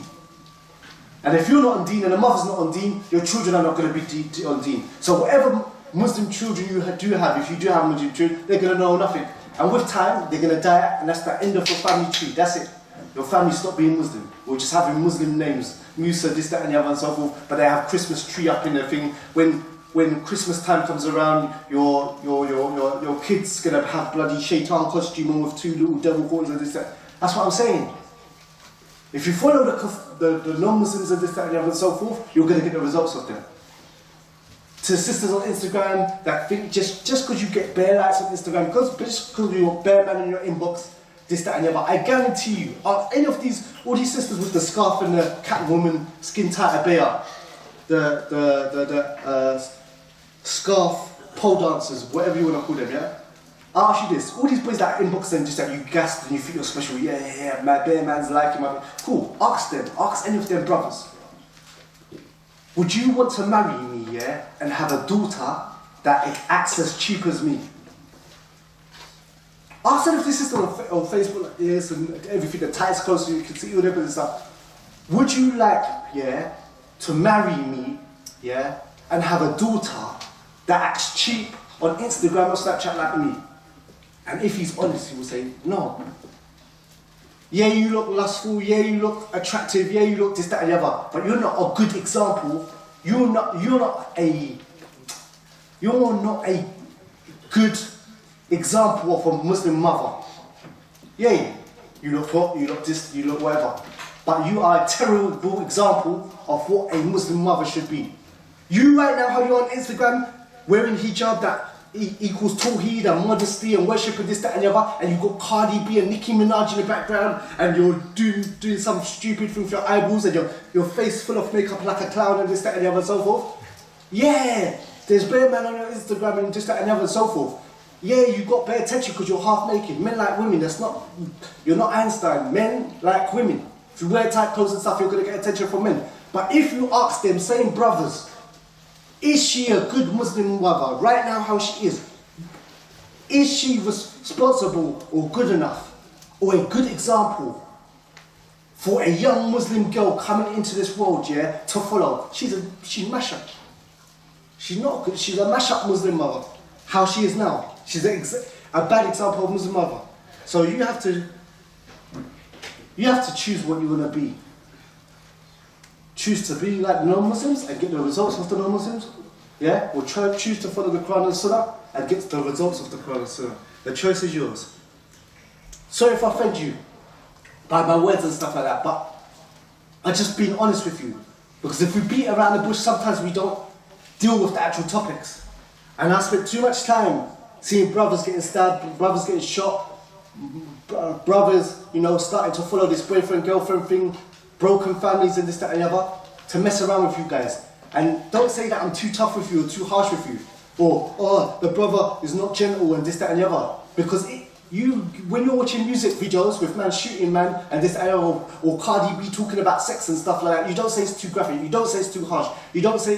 And if you're not on deen and the mother's not on deen, your children are not going to be on deen. So whatever Muslim children you do have, if you do have Muslim children, they're going to know nothing. And with time, they're going to die, and that's the end of your family tree. That's it. Your family stop being Muslim. Or just having Muslim names. Musa, this, that and the other and so forth. But they have Christmas tree up in their thing. When Christmas time comes around, your kid's going to have bloody shaitan costume on with two little devil horns and this, that. That's what I'm saying. If you follow the non-Muslims and this, that and the other and so forth, you're going to get the results of them. To sisters on Instagram that think just because you get bare likes on Instagram, just because you got bare man in your inbox, this, that and the other, I guarantee you, any of all these sisters with the scarf and the Catwoman skin tight abaya, the scarf pole dancers, whatever you want to call them, yeah? I'll ask you this, all these boys that inbox them just that you gassed and you think you're special, yeah, my bare man's liking my... Cool, ask them, ask any of them brothers. Would you want to marry me, yeah, and have a daughter that acts as cheap as me? Ask them if this is on Facebook like this and everything, the ties close so you can see all that and stuff. Would you like, yeah, to marry me, yeah, and have a daughter that acts cheap on Instagram or Snapchat like me? And if he's honest, he will say, no. Yeah, you look lustful, yeah, you look attractive, yeah, you look this, that and the other, but you're not a good example. You're not a good example of a Muslim mother. Yeah, you look hot, you look this, you look whatever. But you are a terrible example of what a Muslim mother should be. You right now, how you're on Instagram, wearing hijab that equals tawheed and modesty and worship and this, that and the other, and you've got Cardi B and Nicki Minaj in the background, and you're doing some stupid thing with your eyeballs and your face full of makeup like a clown and this, that and the other and so forth. Yeah, there's bare man on your Instagram and this, that and the other and so forth. Yeah, you got bare attention because you're half naked. Men like women, you're not Einstein. Men like women. If you wear tight clothes and stuff, you're going to get attention from men. But if you ask them same brothers, is she a good Muslim mother right now how she is? Is she responsible or good enough or a good example for a young Muslim girl coming into this world, yeah, to follow? She's mashup. She's not good. She's a mashup Muslim mother. How she is now. She's a bad example of Muslim mother. So you have to choose what you want to be. Choose to be like non-Muslims and get the results of the non-Muslims, yeah? Or choose to follow the Quran and Sunnah and get the results of the Quran and Sunnah. The choice is yours. Sorry if I offend you by my words and stuff like that, but are just being honest with you. Because if we beat around the bush, sometimes we don't deal with the actual topics. And I spent too much time seeing brothers getting stabbed, brothers getting shot, brothers, you know, starting to follow this boyfriend-girlfriend thing, broken families and this, that and the other, to mess around with you guys. And don't say that I'm too tough with you or too harsh with you. Or, oh, the brother is not gentle and this, that and the other. Because when you're watching music videos with man shooting man and this, or Cardi B talking about sex and stuff like that, you don't say it's too graphic, you don't say it's too harsh, you don't say,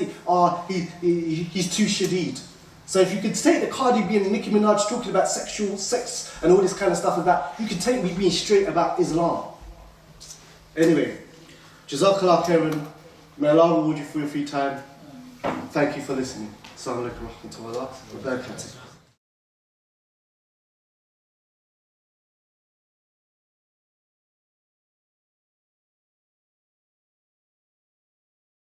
he's too shadid. So if you could take the Cardi B and Nicki Minaj talking about sex and all this kind of stuff like that, you could take me being straight about Islam. Anyway, Jazakallah khairan, may Allah reward you for your free time. Thank you for listening. Assalamu alaikum wa rahmatullahi wa barakatuh.